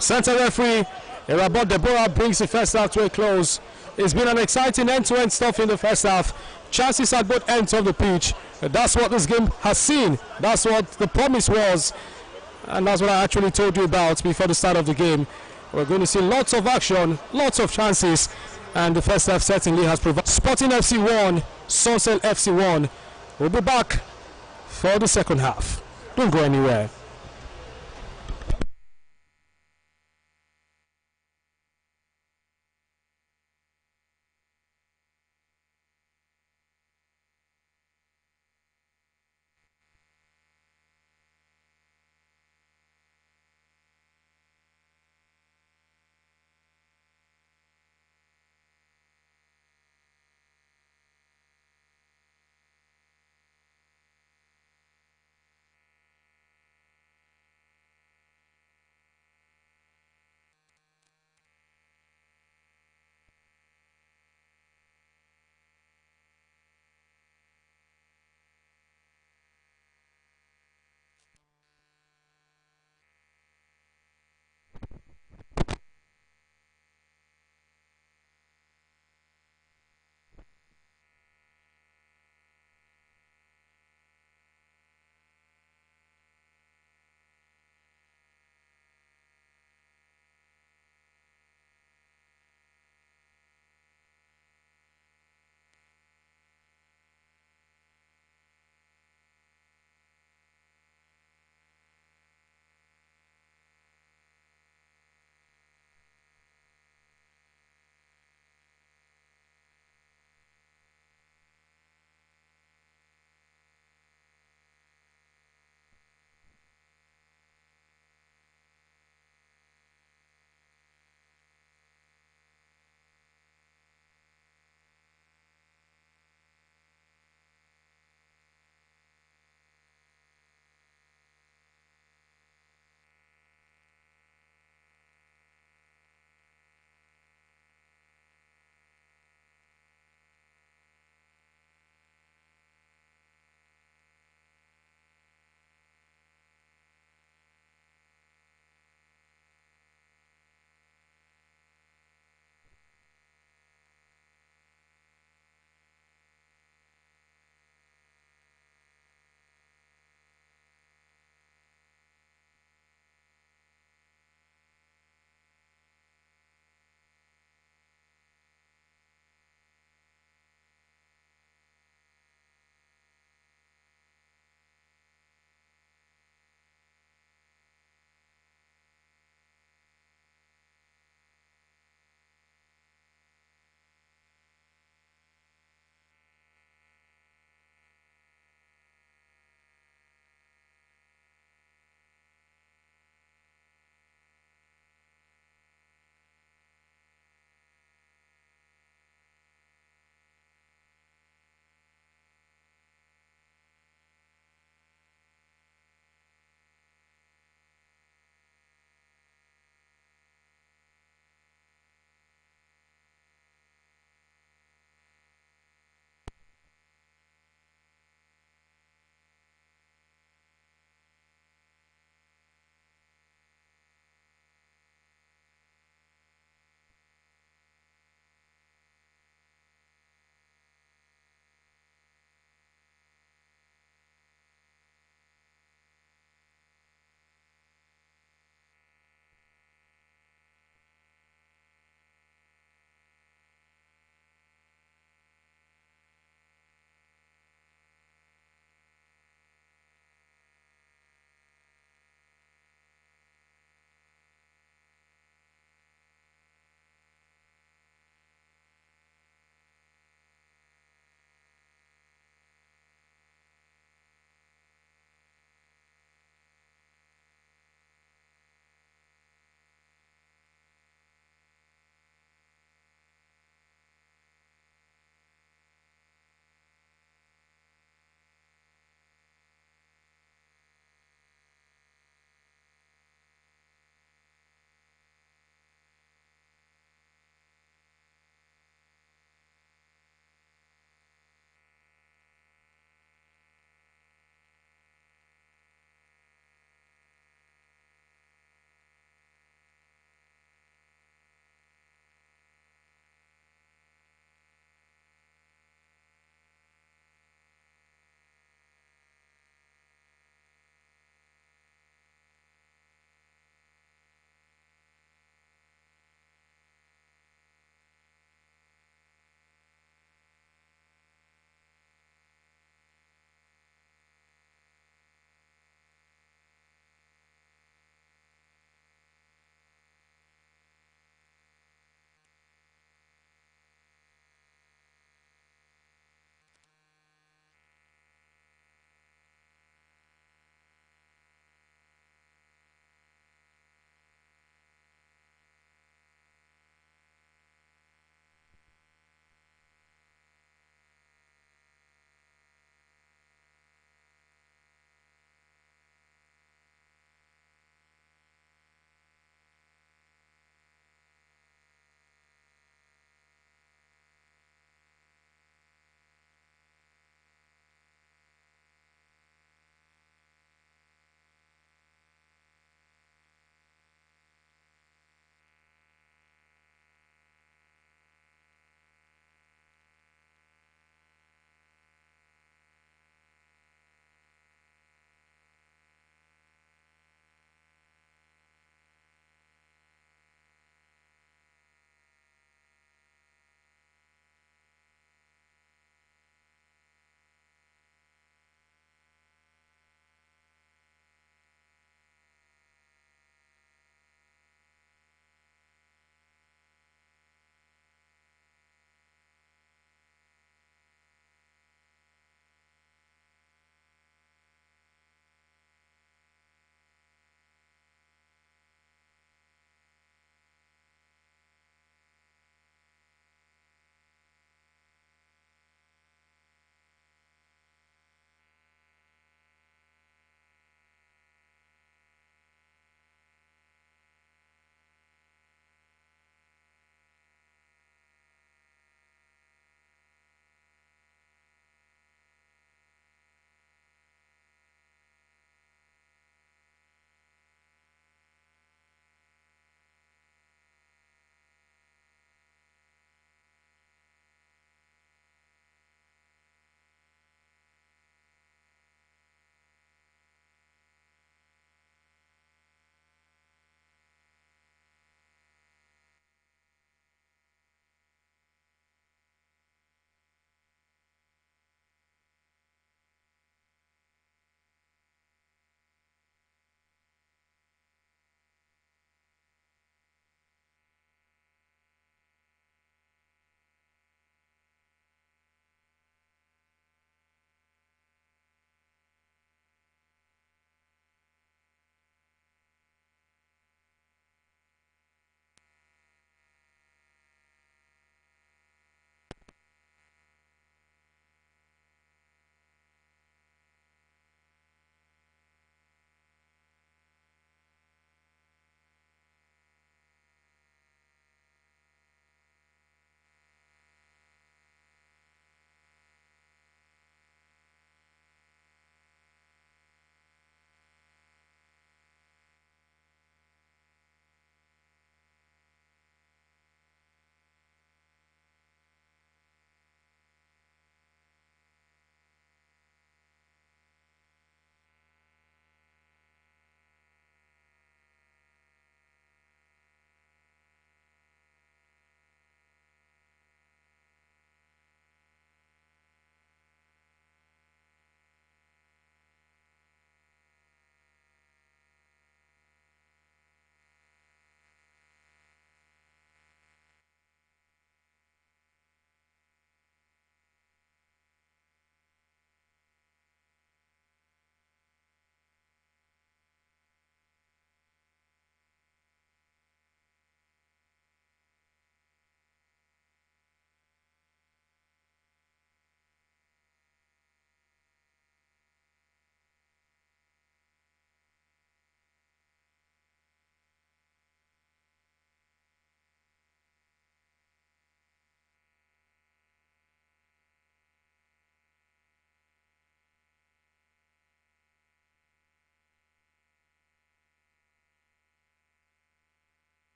A: Centre referee Irabot Deborah brings the first half to a close. It's been an exciting end-to-end stuff in the first half. Chances at both ends of the pitch. That's what this game has seen. That's what the promise was. And that's what I actually told you about before the start of the game. We're going to see lots of action, lots of chances. And the first half certainly has provided. Sporting FC 1, Sunsel FC 1. We'll be back for the second half. Don't go anywhere.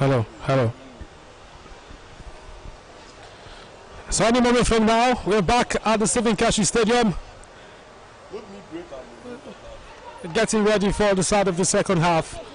A: Hello, hello. So any moment from now, we're back at the Stephen Keshi Stadium, getting ready for the start of the second half.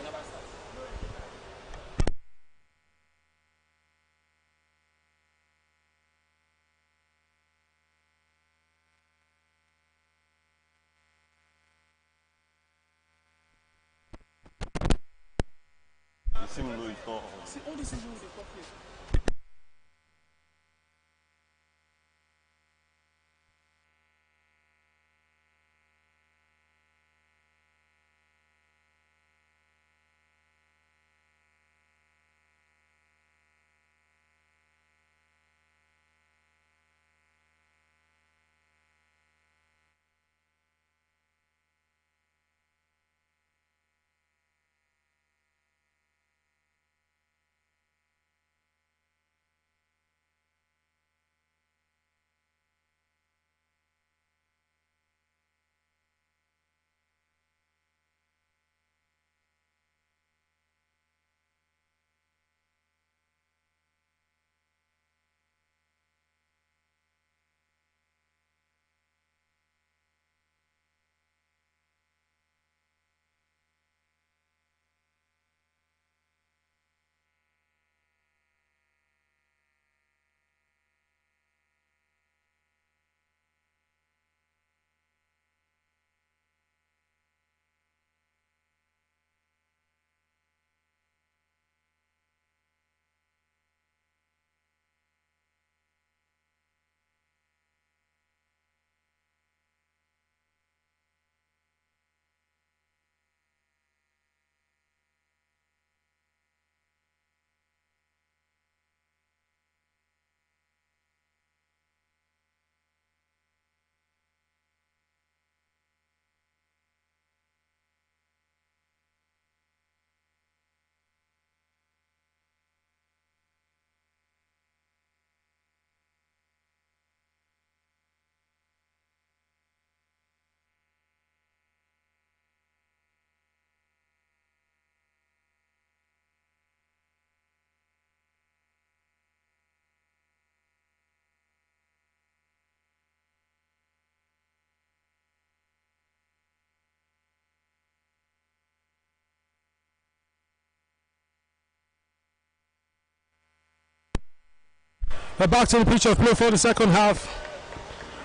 A: We're back to the pitch of play for the second half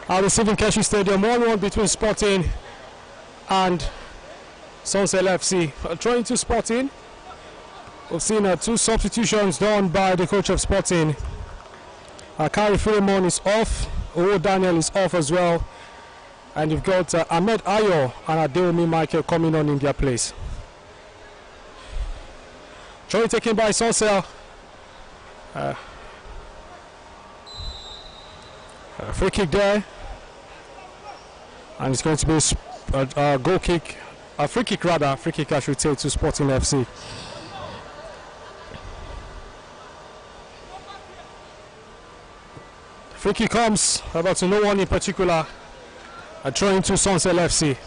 A: at the Stephen Keshi Stadium. 1-1 between Sporting and Sunsel FC. Trying to Sporting. We've seen two substitutions done by the coach of Sporting. Kari Philemon is off. Owo Daniel is off as well. And you've got Ahmed Ayo and Adeomi Michael coming on in their place. Try taken by Sunsel. Free kick there, and it's going to be a goal kick, a free kick rather, free kick I should say, to Sporting FC. Free kick comes about to no one in particular, throwing to Sunsel FC.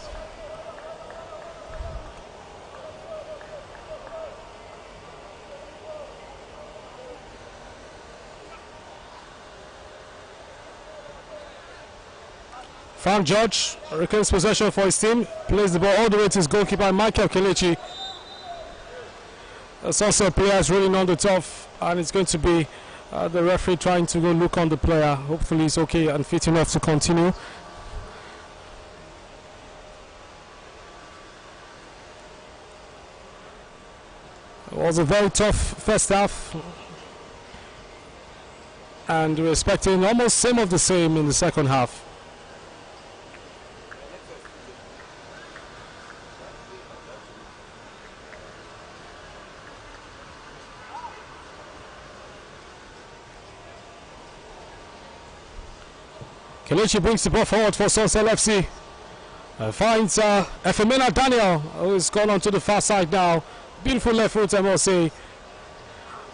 A: Frank George reclaims possession for his team, plays the ball all the way to his goalkeeper Michael Kelechi. Sunsel players rolling on the turf, and it's going to be the referee trying to go look on the player. Hopefully he's okay and fit enough to continue. It was a very tough first half, and we're expecting almost same of the same in the second half. Kelechi brings the ball forward for Sunsel FC. Finds Efemina Daniel, who's gone on to the far side now. Beautiful left foot, I must say.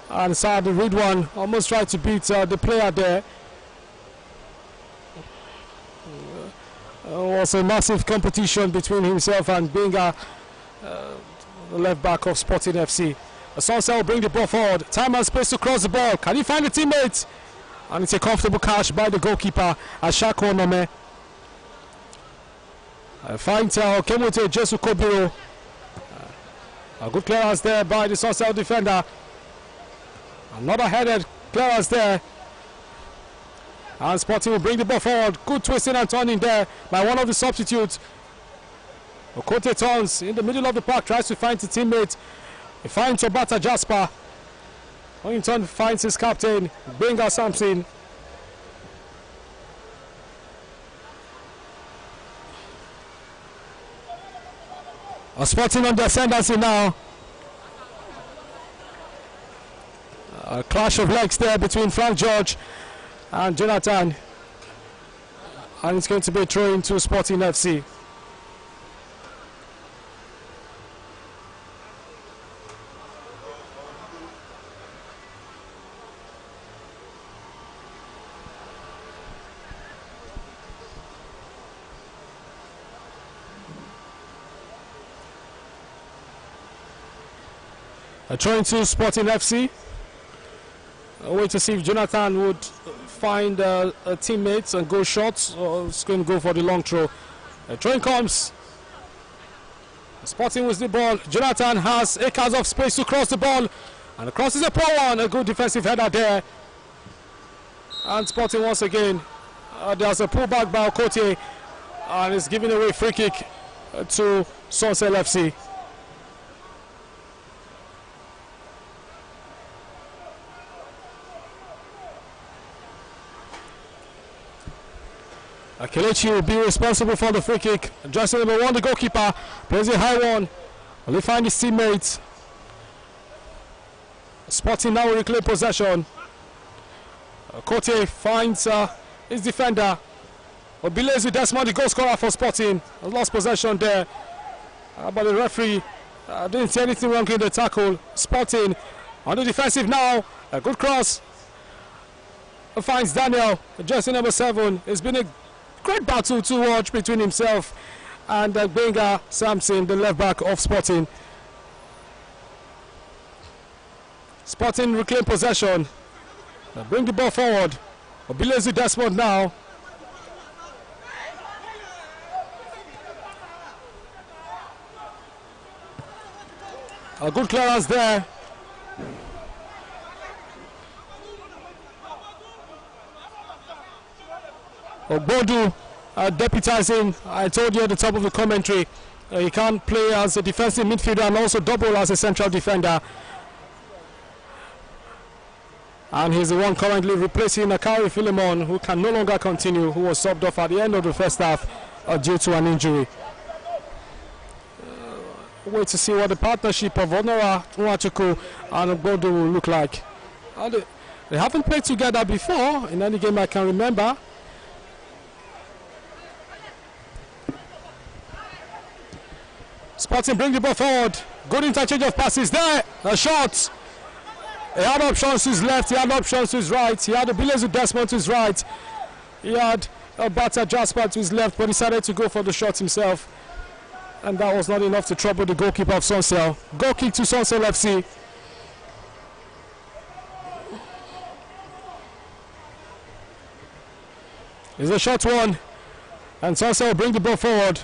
A: And Saad Ridwan almost tried to beat the player there. It was a massive competition between himself and Benga, the left back of Sporting FC. Sunsel will bring the ball forward. Time and space to cross the ball. Can he find a teammate? And it's a comfortable catch by the goalkeeper, Ashako Nome. Finds Kemote Jesu Kobiro. A good clearance there by the Sunsel defender. Another headed clearance there. And Sporting will bring the ball forward. Good twisting and turning there by one of the substitutes. Okote turns in the middle of the park, tries to find his teammate. He finds Obata Jasper. Wellington finds his captain, Benga Samson. Sporting on the ascendancy now. A clash of legs there between Frank George and Jonathan. And it's going to be a throw into Sporting FC. A throw into Sporting FC. A way to see if Jonathan would find a teammate and go short, or it's going to go for the long throw. A throw in comes. Sporting with the ball. Jonathan has acres of space to cross the ball, and the cross is a poor one. A good defensive header there. And Sporting once again. There's a pullback by Okote, and it's giving away free kick to Sunsel FC. Kelechi will be responsible for the free kick. Jersey number 1, the goalkeeper, plays a high one. Will he find his teammate? Sporting now will reclaim possession. Kote finds his defender. Obilezi Desmond, the goal scorer for Sporting, lost possession there. But the referee didn't see anything wrong in the tackle. Sporting on the defensive now. A good cross. Finds Daniel, jersey number 7. It's been a great battle to watch between himself and Benga Samson, the left back of Sporting. Sporting reclaim possession. Bring the ball forward. Obilezi Desmond now. A good clearance there. Ogbodu deputizing. I told you at the top of the commentary, he can play as a defensive midfielder and also double as a central defender. And he's the one currently replacing Akari Philemon, who can no longer continue, who was subbed off at the end of the first half due to an injury. Wait to see what the partnership of Honora Nwachukwu and Ogbodu will look like. They haven't played together before in any game I can remember. Sporting bring the ball forward. Good interchange of passes there. A shot. He had options to his left, he had options to his right. He had Obilezi Desmond to his right. He had Obata Jasper to his left, but decided to go for the shot himself. And that was not enough to trouble the goalkeeper of Sunsel. Goal kick to Sunsel FC. It's a short one. And Sunsel will bring the ball forward.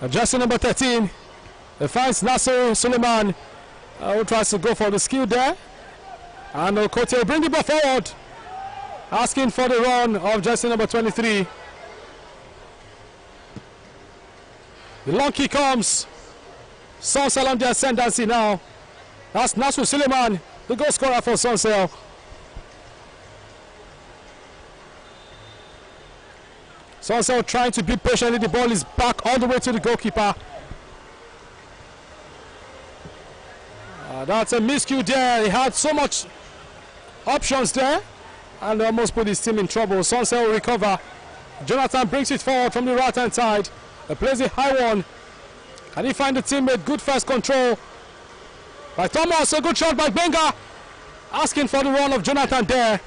A: Jersey number 13. He finds Nasser Suleiman, who tries to go for the skill there. And Okote will bring the ball forward, asking for the run of jersey number 23. The long kick comes. Sunsel on the ascendancy now. That's Nasser Suleiman, the goal scorer for Sunsel. Sunsel trying to be patiently. The ball is back all the way to the goalkeeper. That's a miscue there. He had so much options there and almost put his team in trouble. Sunsel will recover. Jonathan brings it forward from the right hand side. He plays a high one. Can he find the teammate? Good first control by Thomas. A good shot by Benga. Asking for the run of Jonathan there.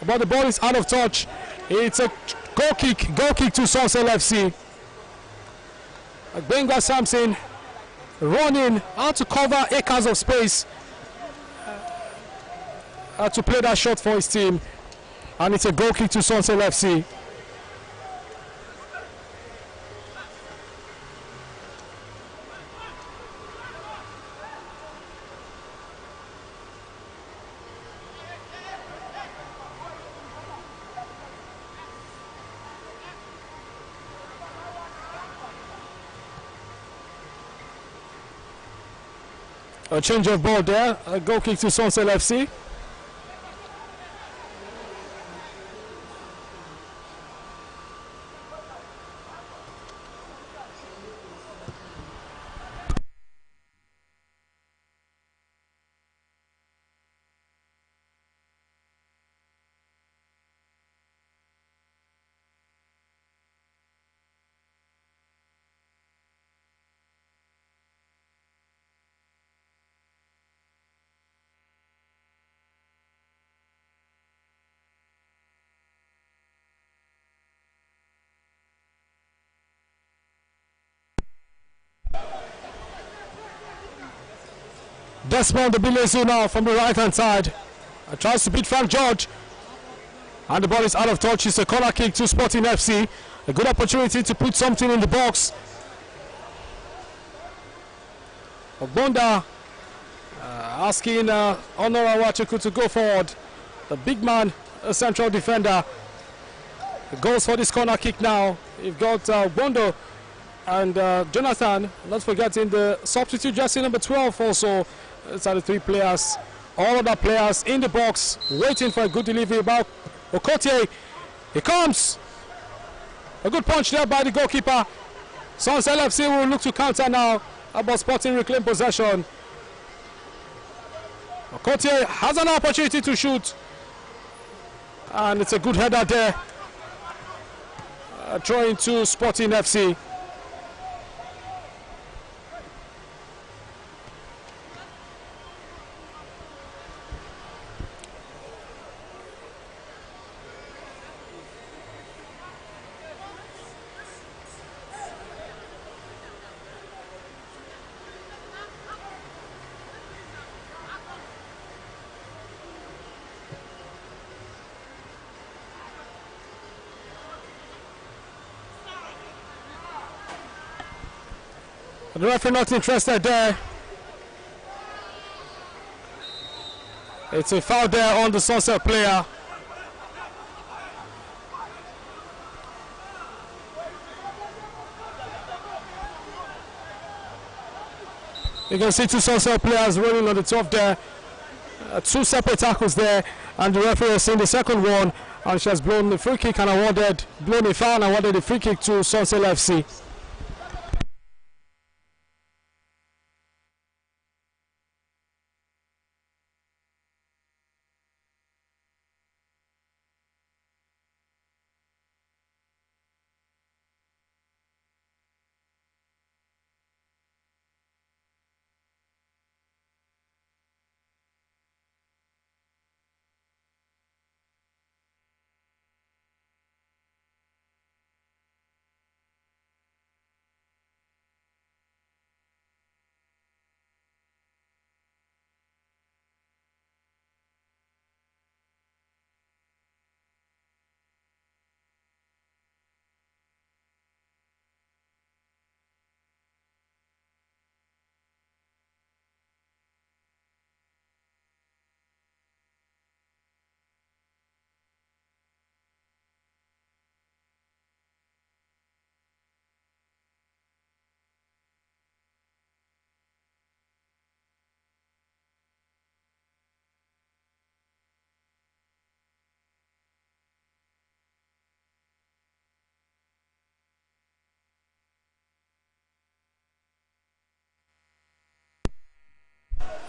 A: But the ball is out of touch. It's a goal kick to Sunsel FC. Benga Samson running, how to cover acres of space to play that shot for his team. And it's a goal kick to Sunsel FC. A change of ball there, a goal kick to Sunsel FC. Desmond Bilizu now from the right hand side. Tries to beat Frank George. And the ball is out of touch. It's a corner kick to Sporting FC. A good opportunity to put something in the box. Obonda asking Honora Wachuku to go forward. The big man, a central defender. Goes for this corner kick now. You've got Bondo and Jonathan. Not forgetting the substitute jersey number 12 also. These are the three players. All other players in the box waiting for a good delivery about Okotie. He comes. A good punch there by the goalkeeper. Sunsel FC will look to counter now. About Sporting reclaim possession. Okotie has an opportunity to shoot. And it's a good header there. Throwing to Sporting FC. The referee not interested there. It's a foul there on the Sunsel player. You can see two Sunsel players rolling on the top there. Two separate tackles there, and the referee has seen the second one, and she has blown the free kick and blown a foul and awarded the free kick to Sunsel FC.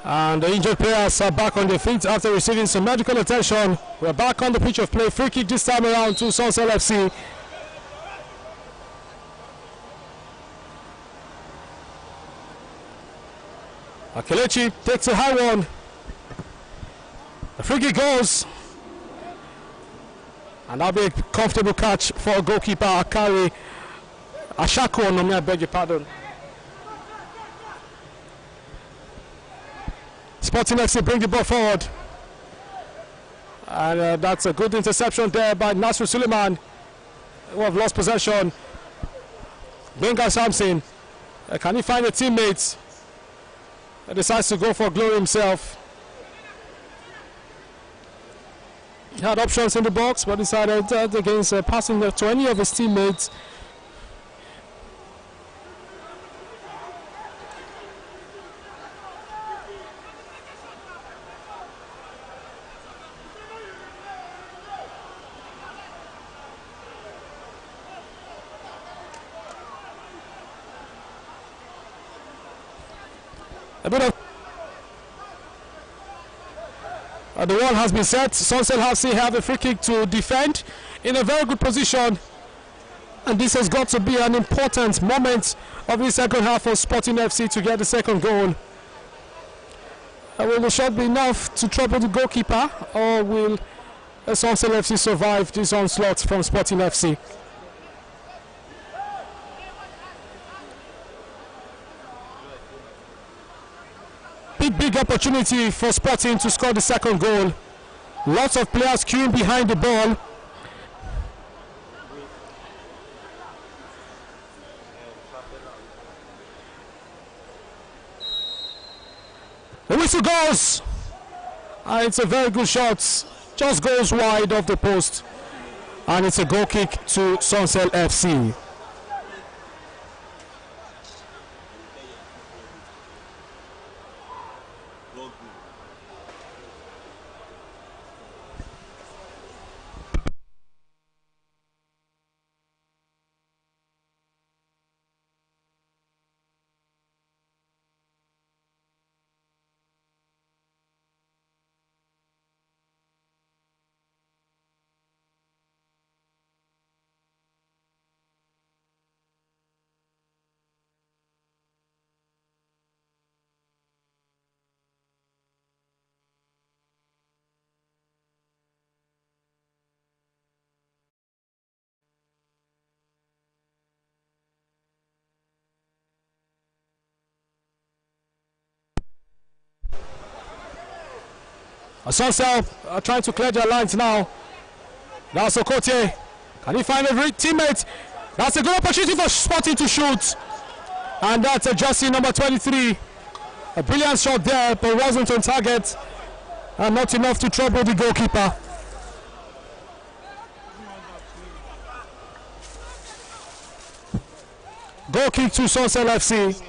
A: And the injured players are back on their feet after receiving some medical attention. We're back on the pitch of play. Free kick this time around to Sunsel FC. Akelechi takes a high one. The free kick goes. And that'll be a comfortable catch for goalkeeper Akari Ashako. No, I beg your pardon. Sporting FC bring the ball forward. And that's a good interception there by Nasser Suleiman, who have lost possession. Benga Samson, can he find a teammate? He decides to go for glory himself. He had options in the box, but decided against passing to any of his teammates. A bit of the wall has been set. Sunsel FC have a free kick to defend in a very good position, and this has got to be an important moment of the second half for Sporting FC to get the second goal. Will the shot be enough to trouble the goalkeeper, or will Sunsel FC survive this onslaught from Sporting FC? Big opportunity for Sporting to score the second goal. Lots of players queuing behind the ball. The whistle goes, and it's a very good shot. Just goes wide of the post, and it's a goal kick to Sunsel FC. Sunsel are trying to clear their lines now. That's Okotie. Can he find a teammate? That's a good opportunity for Sporting to shoot. And that's a jersey number 23. A brilliant shot there, but wasn't on target. And not enough to trouble the goalkeeper. Goal kick to Sunsel FC.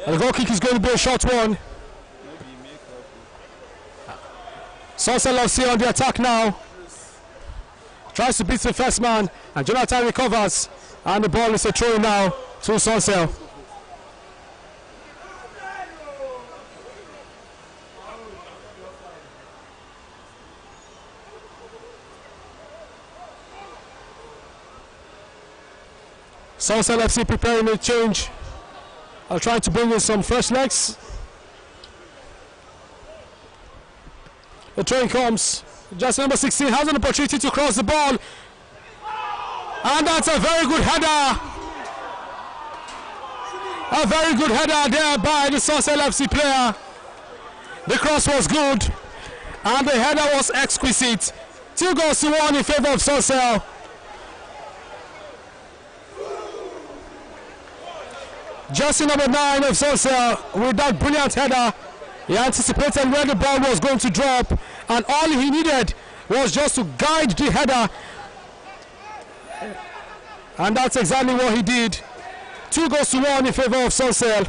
A: And the goal kick is going to be a short one. Sunsel FC on the attack now. Tries to beat the first man, and Jonathan recovers. And the ball is a throw now to Sunsel. Sunsel FC preparing a change. Trying to bring in some fresh legs. The train comes. Just number 16 has an opportunity to cross the ball. And that's a very good header. A very good header there by the Sunsel FC player. The cross was good, and the header was exquisite. 2-1 in favor of Sunsel. Jersey number 9 of Sunsel with that brilliant header. He anticipated where the ball was going to drop, and all he needed was just to guide the header. And that's exactly what he did. 2-1 in favor of Sunsel.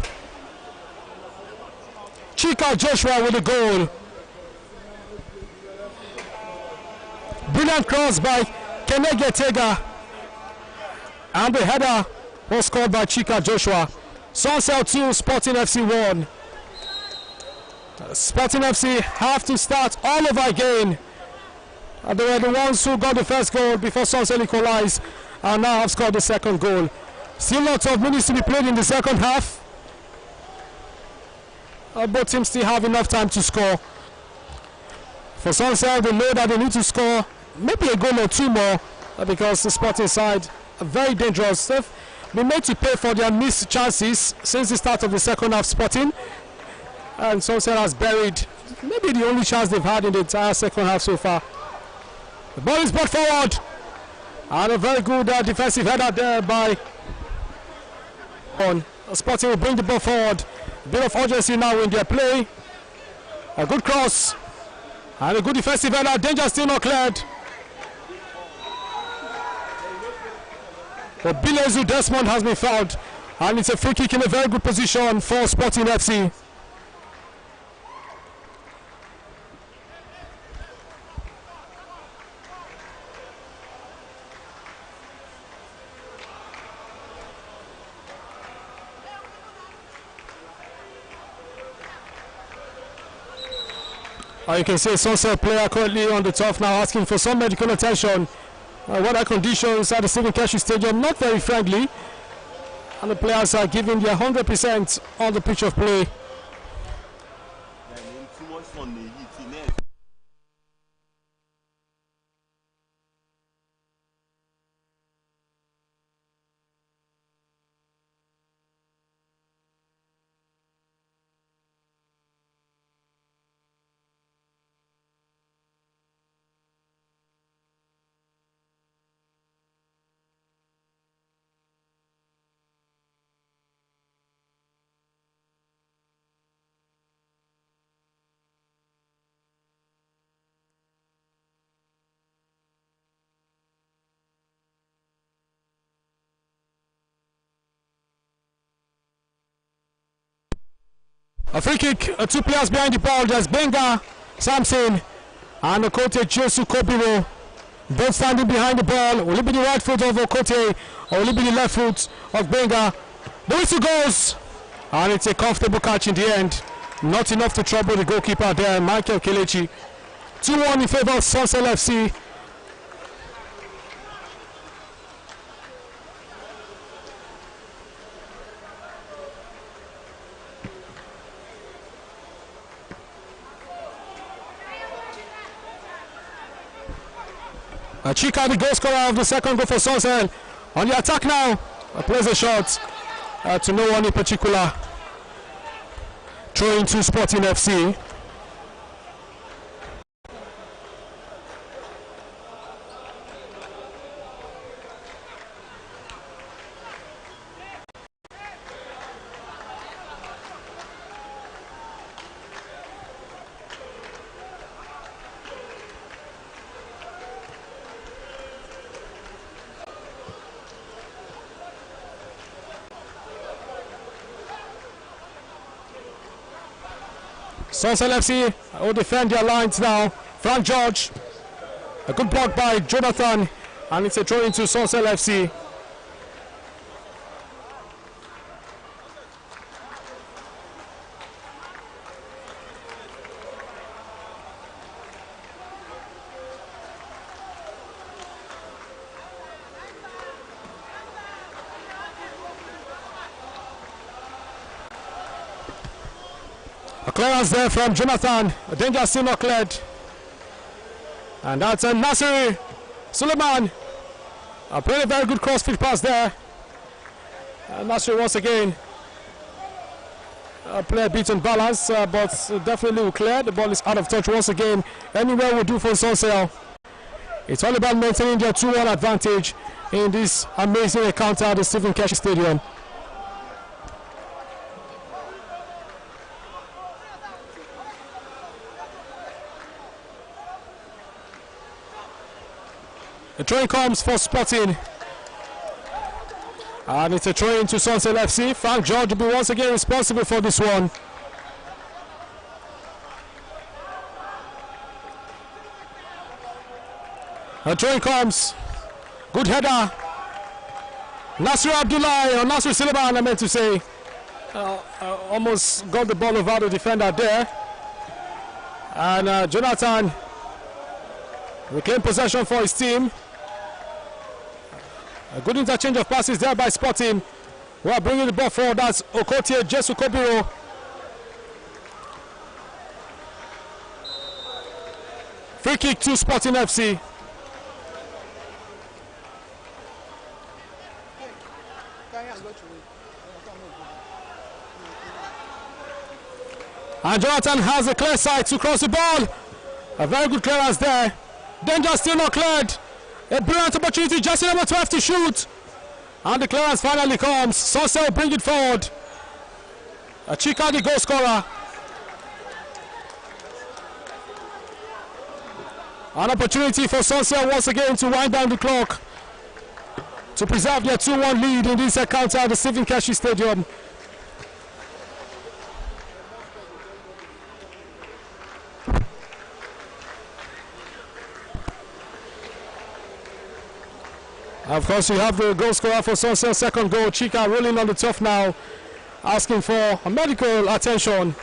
A: Chika Joshua with the goal. Brilliant cross by Kenege Tega. And the header was scored by Chika Joshua. Sunsel 2, Sporting FC 1. Sporting FC have to start all over again. They were the ones who got the first goal before Sunsel equalized, and now have scored the second goal. Still lots of minutes to be played in the second half. Both teams still have enough time to score. For Sunsel, they know that they need to score maybe a goal or two more because the Sporting side are very dangerous. They've been made to pay for their missed chances since the start of the second half. Sporting, and Sunsel has buried maybe the only chance they've had in the entire second half so far. The ball is brought forward, and a very good defensive header there by Sporting will bring the ball forward. A bit of urgency now in their play. A good cross and a good defensive header. Danger still not cleared. But Bilezu Desmond has been fouled, and it's a free kick in a very good position for Sporting FC. You can see a Sunsel player currently on the turf now asking for some medical attention. Weather conditions at the Stephen Keshi Stadium not very friendly, and the players are giving their 100% on the pitch of play. A free kick, two players behind the ball. There's Benga Samson and Okote Jesu Kobiro, both standing behind the ball. Will it be the right foot of Okote or will it be the left foot of Benga? The whistle goes, and it's a comfortable catch in the end. Not enough to trouble the goalkeeper there, Michael Kelechi. 2-1 in favor of Sunsel FC. Chika, the goal scorer of the second goal for Sunsel, on the attack now. Plays a shot to no one in particular. Throwing to Sporting FC. Sunsel FC will defend their lines now. Frank George, a good block by Jonathan, and it's a throw into Sunsel FC. A clearance there from Jonathan. A danger still not cleared. And that's a Nasir Suleiman. Playing a very good crossfield pass there. Nasir once again. Player beaten balance, but definitely will clear. The ball is out of touch once again. Anywhere will do for Sunsel. It's all about maintaining their 2-1 advantage in this amazing encounter at the Stephen Keshi Stadium. The throw comes for Sporting, and it's a throw into Sunsel FC. Frank George will be once again responsible for this one. A throw comes, good header. Nasir Abdullahi, or Nasir Suleiman, I meant to say, almost got the ball over the defender there. And Jonathan reclaimed possession for his team. A good interchange of passes there by Sporting. We are bringing the ball forward. That's Okotie Jesu Kobiro. Free kick to Sporting FC. And Jonathan has a clear sight to cross the ball. A very good clearance there. Danger still not cleared. A brilliant opportunity, just number 12 to shoot. And the clearance finally comes. Sunsel bring it forward. Chika, the goal scorer. An opportunity for Sunsel once again to wind down the clock to preserve their 2-1 lead in this encounter at the Stephen Keshi Stadium. Of course, you have the goal scorer for Sunsel's second goal, Chika, rolling on the turf now, asking for medical attention.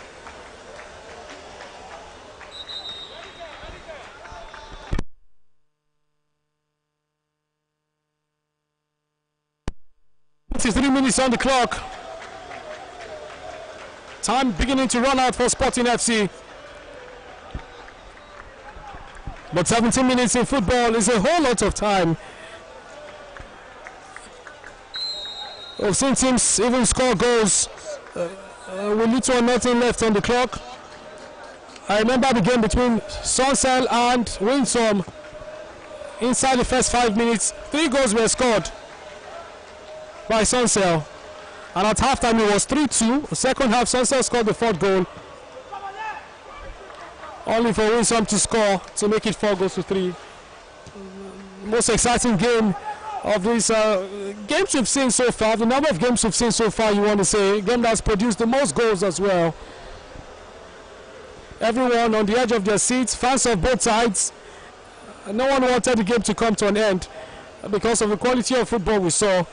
A: It is 3 minutes on the clock. Time beginning to run out for Sporting FC. But 17 minutes in football is a whole lot of time. We've seen teams even score goals with little or nothing left on the clock. I remember the game between Sunsel and Winsome. Inside the first 5 minutes, 3 goals were scored by Sunsel. And at halftime it was 3-2. The second half, Sunsel scored the 4th goal. Only for Winsome to score to make it 4-3. Most exciting game of these games we've seen so far, the number of games we've seen so far, you want to say, a game that's produced the most goals as well. Everyone on the edge of their seats, fans of both sides. No one wanted the game to come to an end because of the quality of football we saw,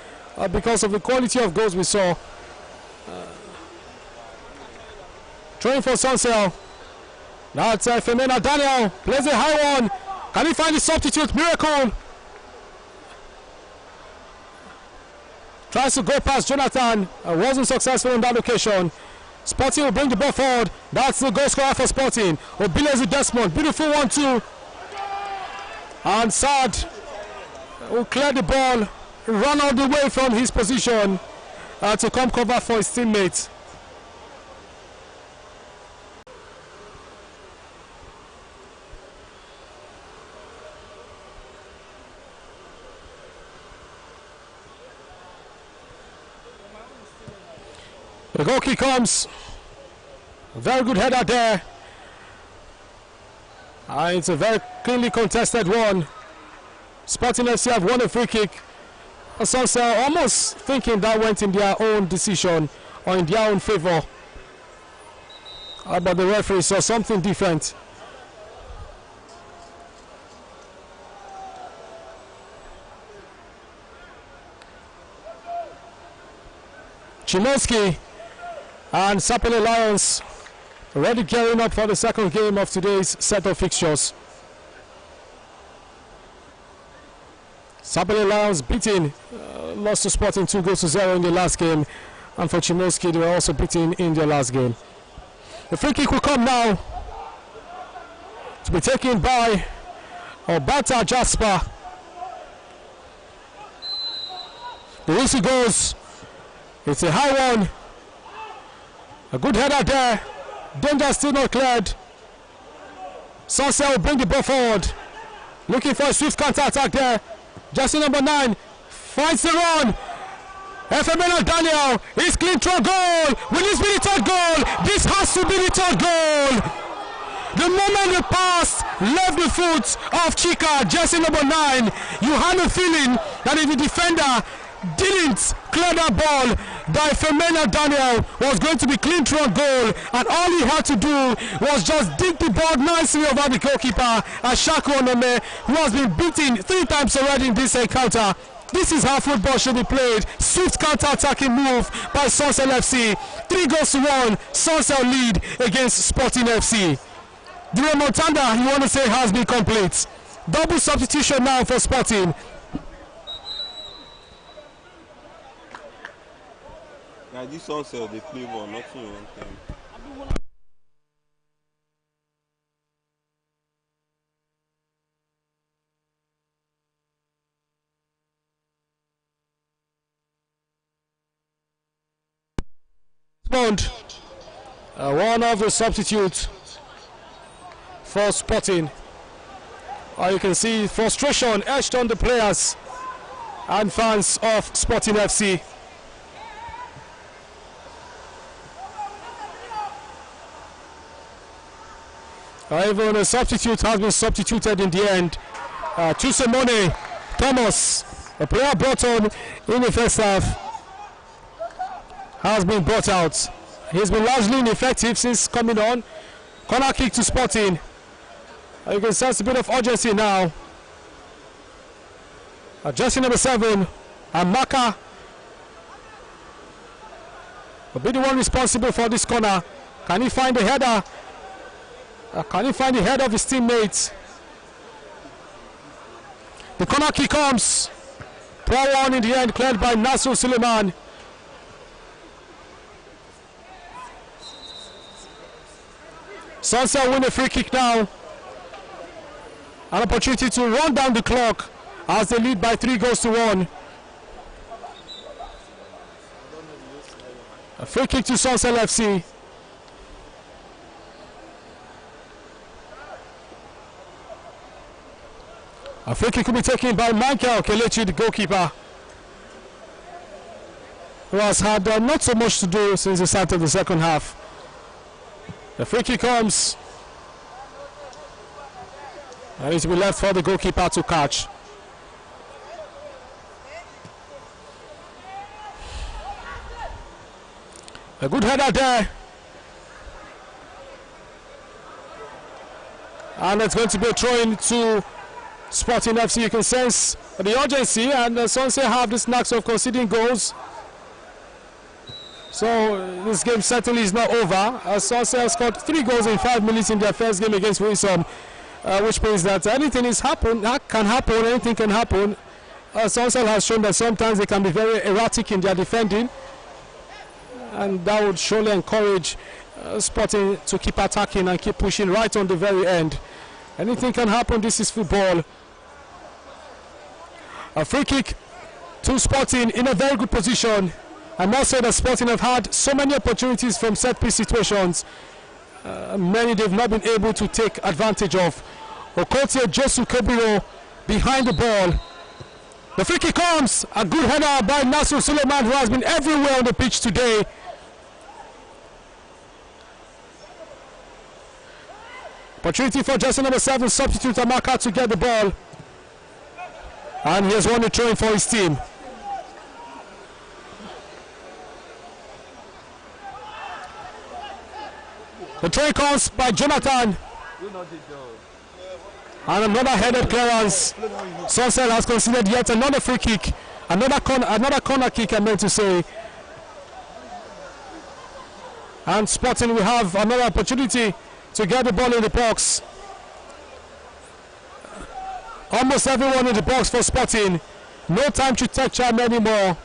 A: because of the quality of goals we saw. Trying for Sunsel. That's Femena Daniel, plays a high one. Can he find the substitute? Miracle. Tries to go past Jonathan, wasn't successful on that occasion. Sporting will bring the ball forward. That's the goal scorer for Sporting. Obilezi Desmond, beautiful 1-2. And Sad will clear the ball, run all the way from his position to come cover for his teammates. The goal kick comes. A very good header there. It's a very cleanly contested one. Sporting FC have won a free kick. Sunsel almost thinking that went in their own decision or in their own favor. But the referee saw something different. Chimoski and Sapele Lions already gearing up for the second game of today's set of fixtures. Sapele Lions beating, lost to Sporting 2-0 in the last game, and for Chimoski they were also beaten in their last game. The free kick will come now to be taken by Obata Jasper. The whistle goes. It's a high one. A good header there. Danger still not cleared. Sunsel will bring the ball forward. Looking for a swift counter attack there. Jersey number 9 finds the run. Efemena Daniel is clean through goal. Will this be the 3rd goal? This has to be the 3rd goal. The moment the pass left the foot of Chika, jersey number 9, you had a feeling that if the defender didn't clear that ball, that Femena Daniel was going to be clean through goal, and all he had to do was just dig the ball nicely over the goalkeeper, Ashaku Onome, who has been beaten 3 times already in this encounter. This is how football should be played. Swift counter-attacking move by Sunsel FC. 3-1, Sunsel lead against Sporting FC. The remontada, you want to say, has been complete. Double substitution now for Sporting.
B: Now this Sunsel they play for nothing one time.
A: respond. One of the substitutes for Sporting. You can see frustration etched on the players and fans of Sporting FC. Even a substitute has been substituted in the end. Tusemone Thomas, a player brought on in the first half, has been brought out. He's been largely ineffective since coming on. Corner kick to Sporting. You can sense a bit of urgency now. Jersey number 7, Amaka will be the one responsible for this corner. Can he find the header? Can he find the head of his teammates? The corner kick comes. Poor one in the end, cleared by Nasser Suleiman. Sunsel win a free kick now. An opportunity to run down the clock as they lead by 3-1. A free kick to Sunsel FC. A free kick could be taken by Michael Kelechi, the goalkeeper, who has had not so much to do since the start of the second half. The free kick comes. And it will be left for the goalkeeper to catch. A good header there. And it's going to be a throw-in to Sporting FC. You can sense the urgency, and Sunsel have this knack of conceding goals. So this game certainly is not over. Sunsel scored 3 goals in 5 minutes in their first game against Wilson, which means that anything can happen. Sunsel has shown that sometimes they can be very erratic in their defending, and that would surely encourage Sporting to keep attacking and keep pushing right on the very end. Anything can happen. This is football. A free kick to Sporting in a very good position. I must say that Sporting have had so many opportunities from set-piece situations. Many they've not been able to take advantage of. Okotie Jesu Kebiro behind the ball. The free kick comes. A good header by Nasser Suleiman, who has been everywhere on the pitch today. Opportunity for jersey number 7, substitute Amaka, to get the ball. And he has won the throw-in for his team. The throw comes by Jonathan. And another headed clearance. Sunsel has considered yet another free kick. Another corner kick, I meant to say. And Sporting will have another opportunity to get the ball in the box. Almost everyone in the box for Sporting. No time to take charge anymore.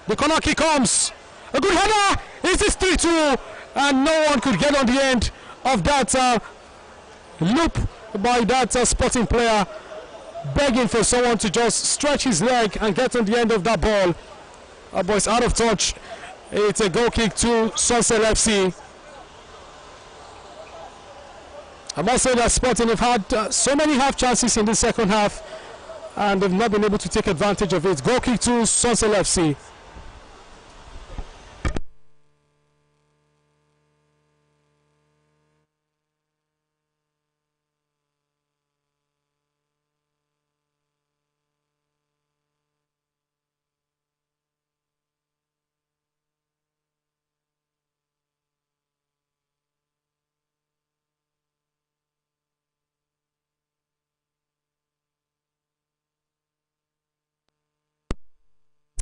A: The corner kick comes. A good header. It is 3-2. And no one could get on the end of that loop by that Sporting player, begging for someone to just stretch his leg and get on the end of that ball. But it's out of touch. It's a goal kick to Sunsel FC. I must say that Sporting have had so many half chances in the second half, and they've not been able to take advantage of it. Goal kick to Sunsel FC.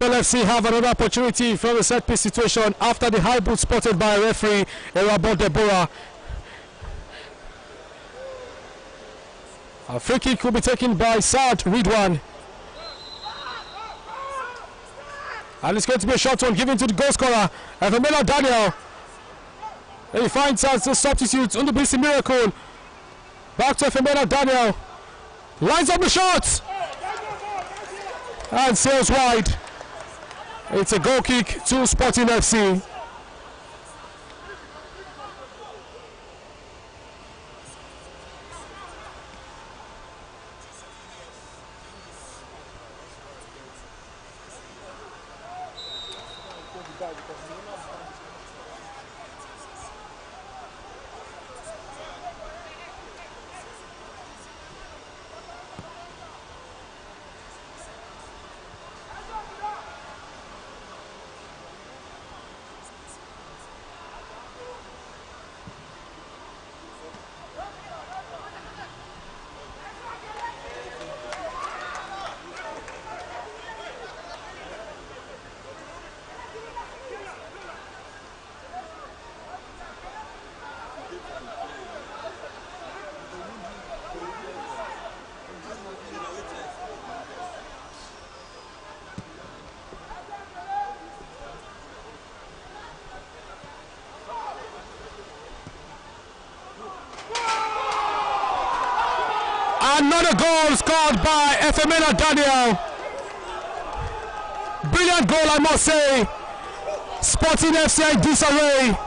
A: FC have another opportunity from a set piece situation after the high boot spotted by a referee, Erabo Deborah. A free kick will be taken by Saad Ridwan. And it's going to be a short one given to the goal scorer, Efemela Daniel. And he finds as a substitute on the BC Miracle. Back to Efemela Daniel. Lines up the shot. And sails wide. It's a goal kick to Sporting FC. Another goal scored by Efemena Daniel. Brilliant goal, I must say. Sporting FC in disarray.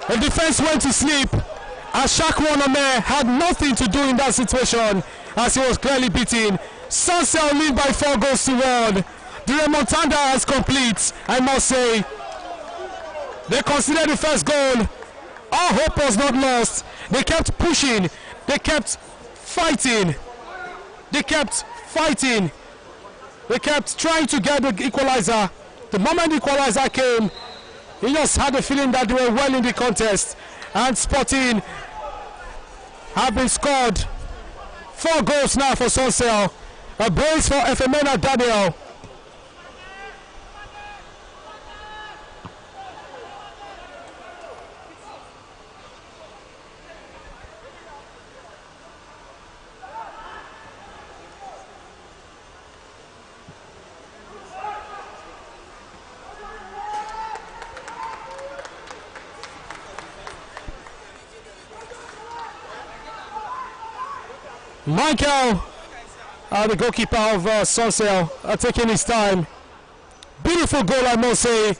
A: The defense went to sleep as Shakwan Ome had nothing to do in that situation as he was clearly beaten. Sunsel lead by 4 goals to 1. The remontada is complete, I must say. They considered the first goal. All hope was not lost. They kept pushing. They kept fighting. They kept fighting. They kept trying to get the equalizer. The moment the equalizer came, he just had the feeling that they were well in the contest. And Sporting have been scored. 4 goals now for Sunsel. A brace for Efemena Daniel. Michael, the goalkeeper of Sunsel, taking his time. Beautiful goal, I must say,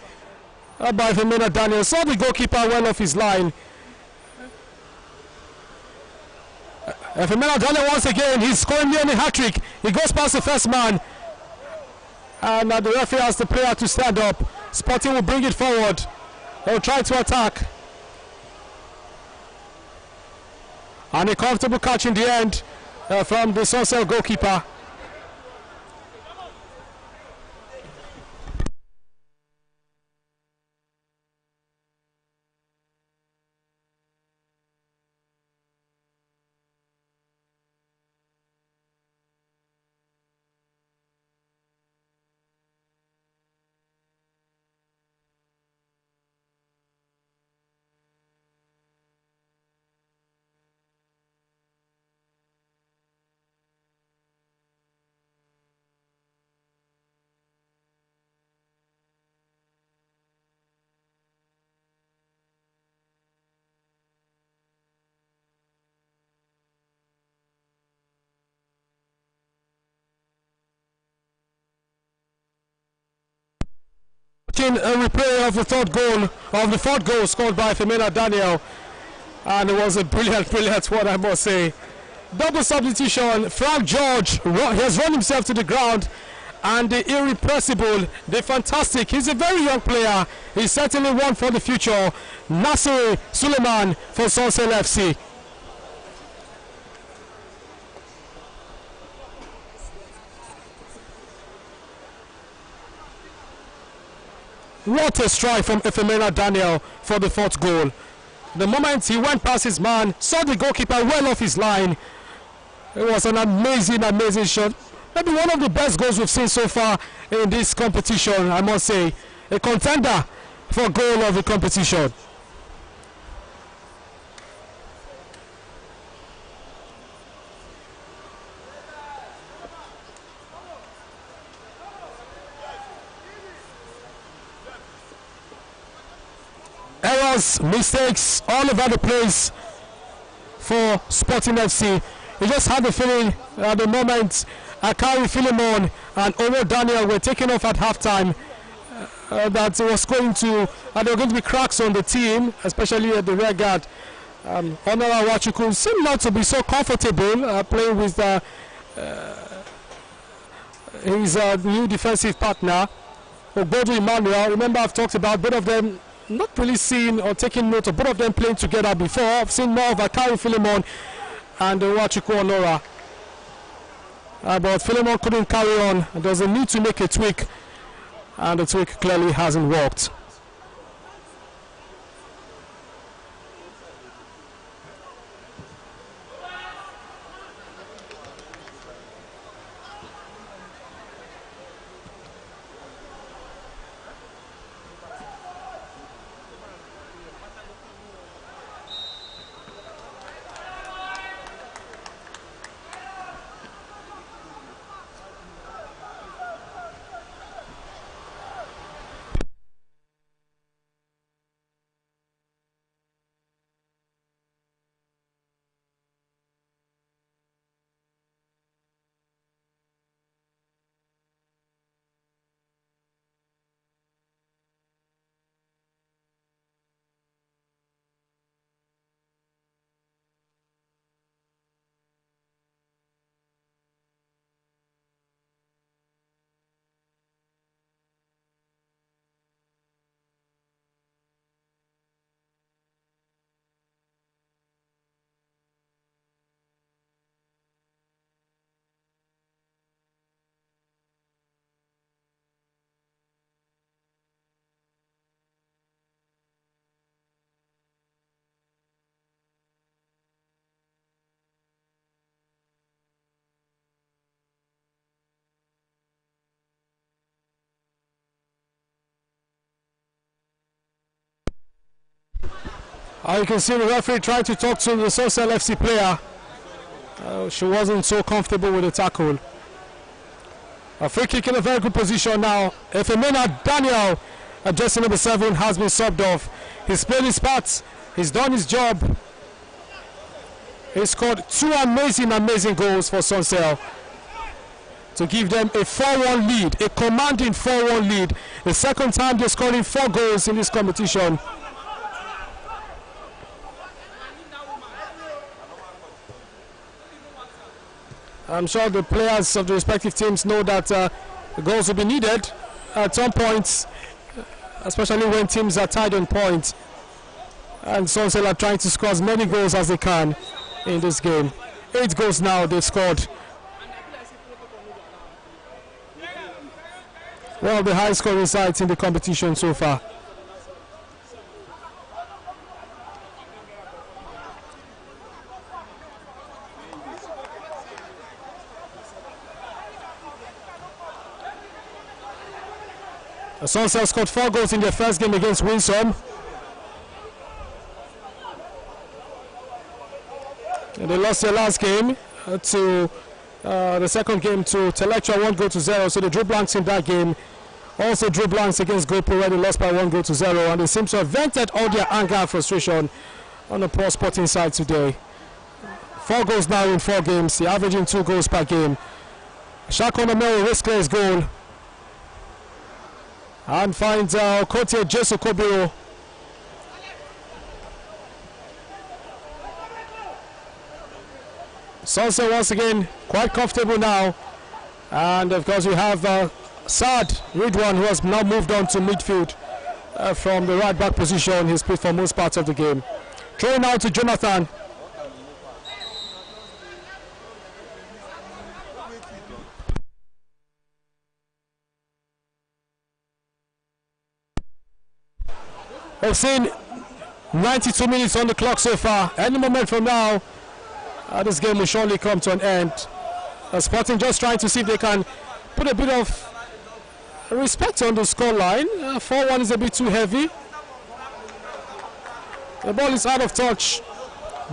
A: by Efemena Daniel. Saw the goalkeeper well off his line. Efemena Daniel once again, he's scoring nearly a hat-trick. He goes past the first man. And the referee asks the player to stand up. Sporting will bring it forward. They'll try to attack. And a comfortable catch in the end. From the Sunsel goalkeeper. A replay of the fourth goal scored by Efemena Daniel, and it was a brilliant one, I must say. Double substitution. Frank George has run himself to the ground, and the irrepressible, the fantastic, he's a very young player, he's certainly one for the future, Nasser Suleiman for Sunsel FC. What a strike from Efemena Daniel for the 4th goal. The moment he went past his man, saw the goalkeeper well off his line. It was an amazing shot. Maybe one of the best goals we've seen so far in this competition, I must say. A contender for goal of the competition. Errors, mistakes all over the place for Sporting FC. You just had the feeling at the moment Akari Philemon and Omo Daniel were taken off at halftime that it was going to there were going to be cracks on the team, especially at the rear guard. Honora Wachukwu seemed not to be so comfortable playing with his new defensive partner, Ogbodu Emmanuel. Remember, I've talked about both of them not really seen or taking note of both of them playing together before. I've seen more of Akari Philemon and Wachukwu Honora. But Philemon couldn't carry on. There was a need to make a tweak, and the tweak clearly hasn't worked. You can see the referee trying to talk to the Sunsel FC player. She wasn't so comfortable with the tackle. A free kick in a very good position now. Efemena Daniel, jersey number 7, has been subbed off. He's played his part. He's done his job. He scored 2 amazing goals for Sunsel to give them a 4-1 lead, a commanding 4-1 lead. The second time they're scoring 4 goals in this competition. I'm sure the players of the respective teams know that the goals will be needed at some points, especially when teams are tied on points. And Sunsel are trying to score as many goals as they can in this game. 8 goals now they've scored. One of the high scoring sides in the competition so far. Sunsel scored 4 goals in their first game against Winsome. And they lost their last game to the second game to Teletra, 1-0. So they drew blanks in that game. Also drew blanks against GoPro where they lost by 1-0. And they seem to have vented all their anger and frustration on the Pro Sporting side today. 4 goals now in 4 games. They're averaging 2 goals per game. Shakon Omero risks his goal. And finds Kote Jesu Kobiro. Sunsel once again quite comfortable now. And of course we have Saad Ridwan, who has now moved on to midfield from the right back position. He's played for most parts of the game. Throwing out to Jonathan. We've seen 92 minutes on the clock so far. Any moment from now, this game will surely come to an end. Sporting just trying to see if they can put a bit of respect on the scoreline. 4-1 is a bit too heavy. The ball is out of touch.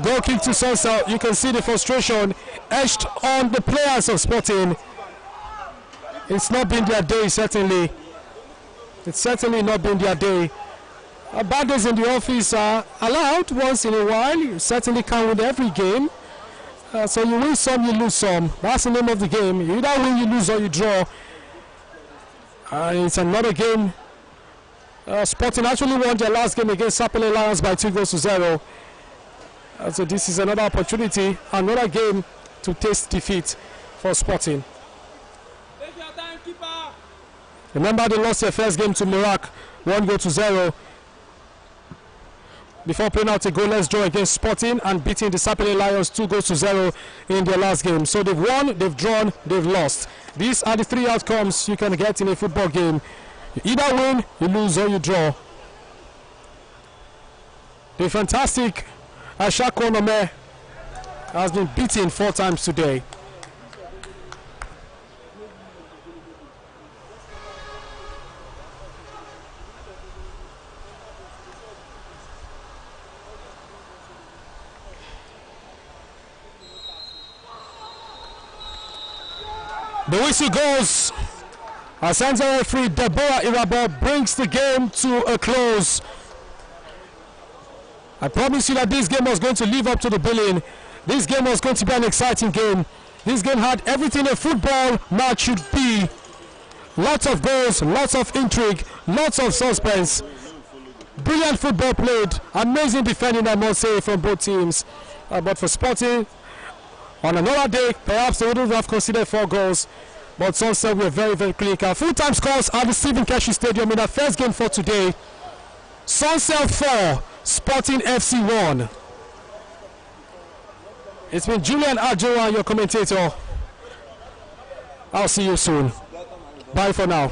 A: Goal kick to Sunsel. You can see the frustration etched on the players of Sporting. It's not been their day, certainly. It's certainly not been their day. Bad days in the office are allowed once in a while. You certainly can't win every game. So you win some, you lose some. That's the name of the game. You either win, you lose, or you draw. It's another game. Sporting actually won their last game against Sapele Lions by 2-0. So this is another opportunity, another game to taste defeat for Sporting. Remember they lost their first game to Murak, 1-0. Before playing out a goalless draw against Sporting and beating the Sapele Lions 2-0 in their last game. So they've won, they've drawn, they've lost. These are the 3 outcomes you can get in a football game. You either win, you lose, or you draw. The fantastic Ashako Nome has been beaten 4 times today. The whistle goes. Our center referee Deborah Irabo brings the game to a close. I promise you that this game was going to live up to the billing. This game was going to be an exciting game. This game had everything a football match should be. Lots of goals, lots of intrigue, lots of suspense. Brilliant football played. Amazing defending, I must say, from both teams. But for Sporting, on another day, perhaps they wouldn't have considered 4 goals. But Sunsel were very, very clinical. Full-time scores at the Stephen Keshi Stadium in our first game for today. Sunsel 4, Sporting FC 1. It's been Julian Adjoa, your commentator. I'll see you soon. Bye for now.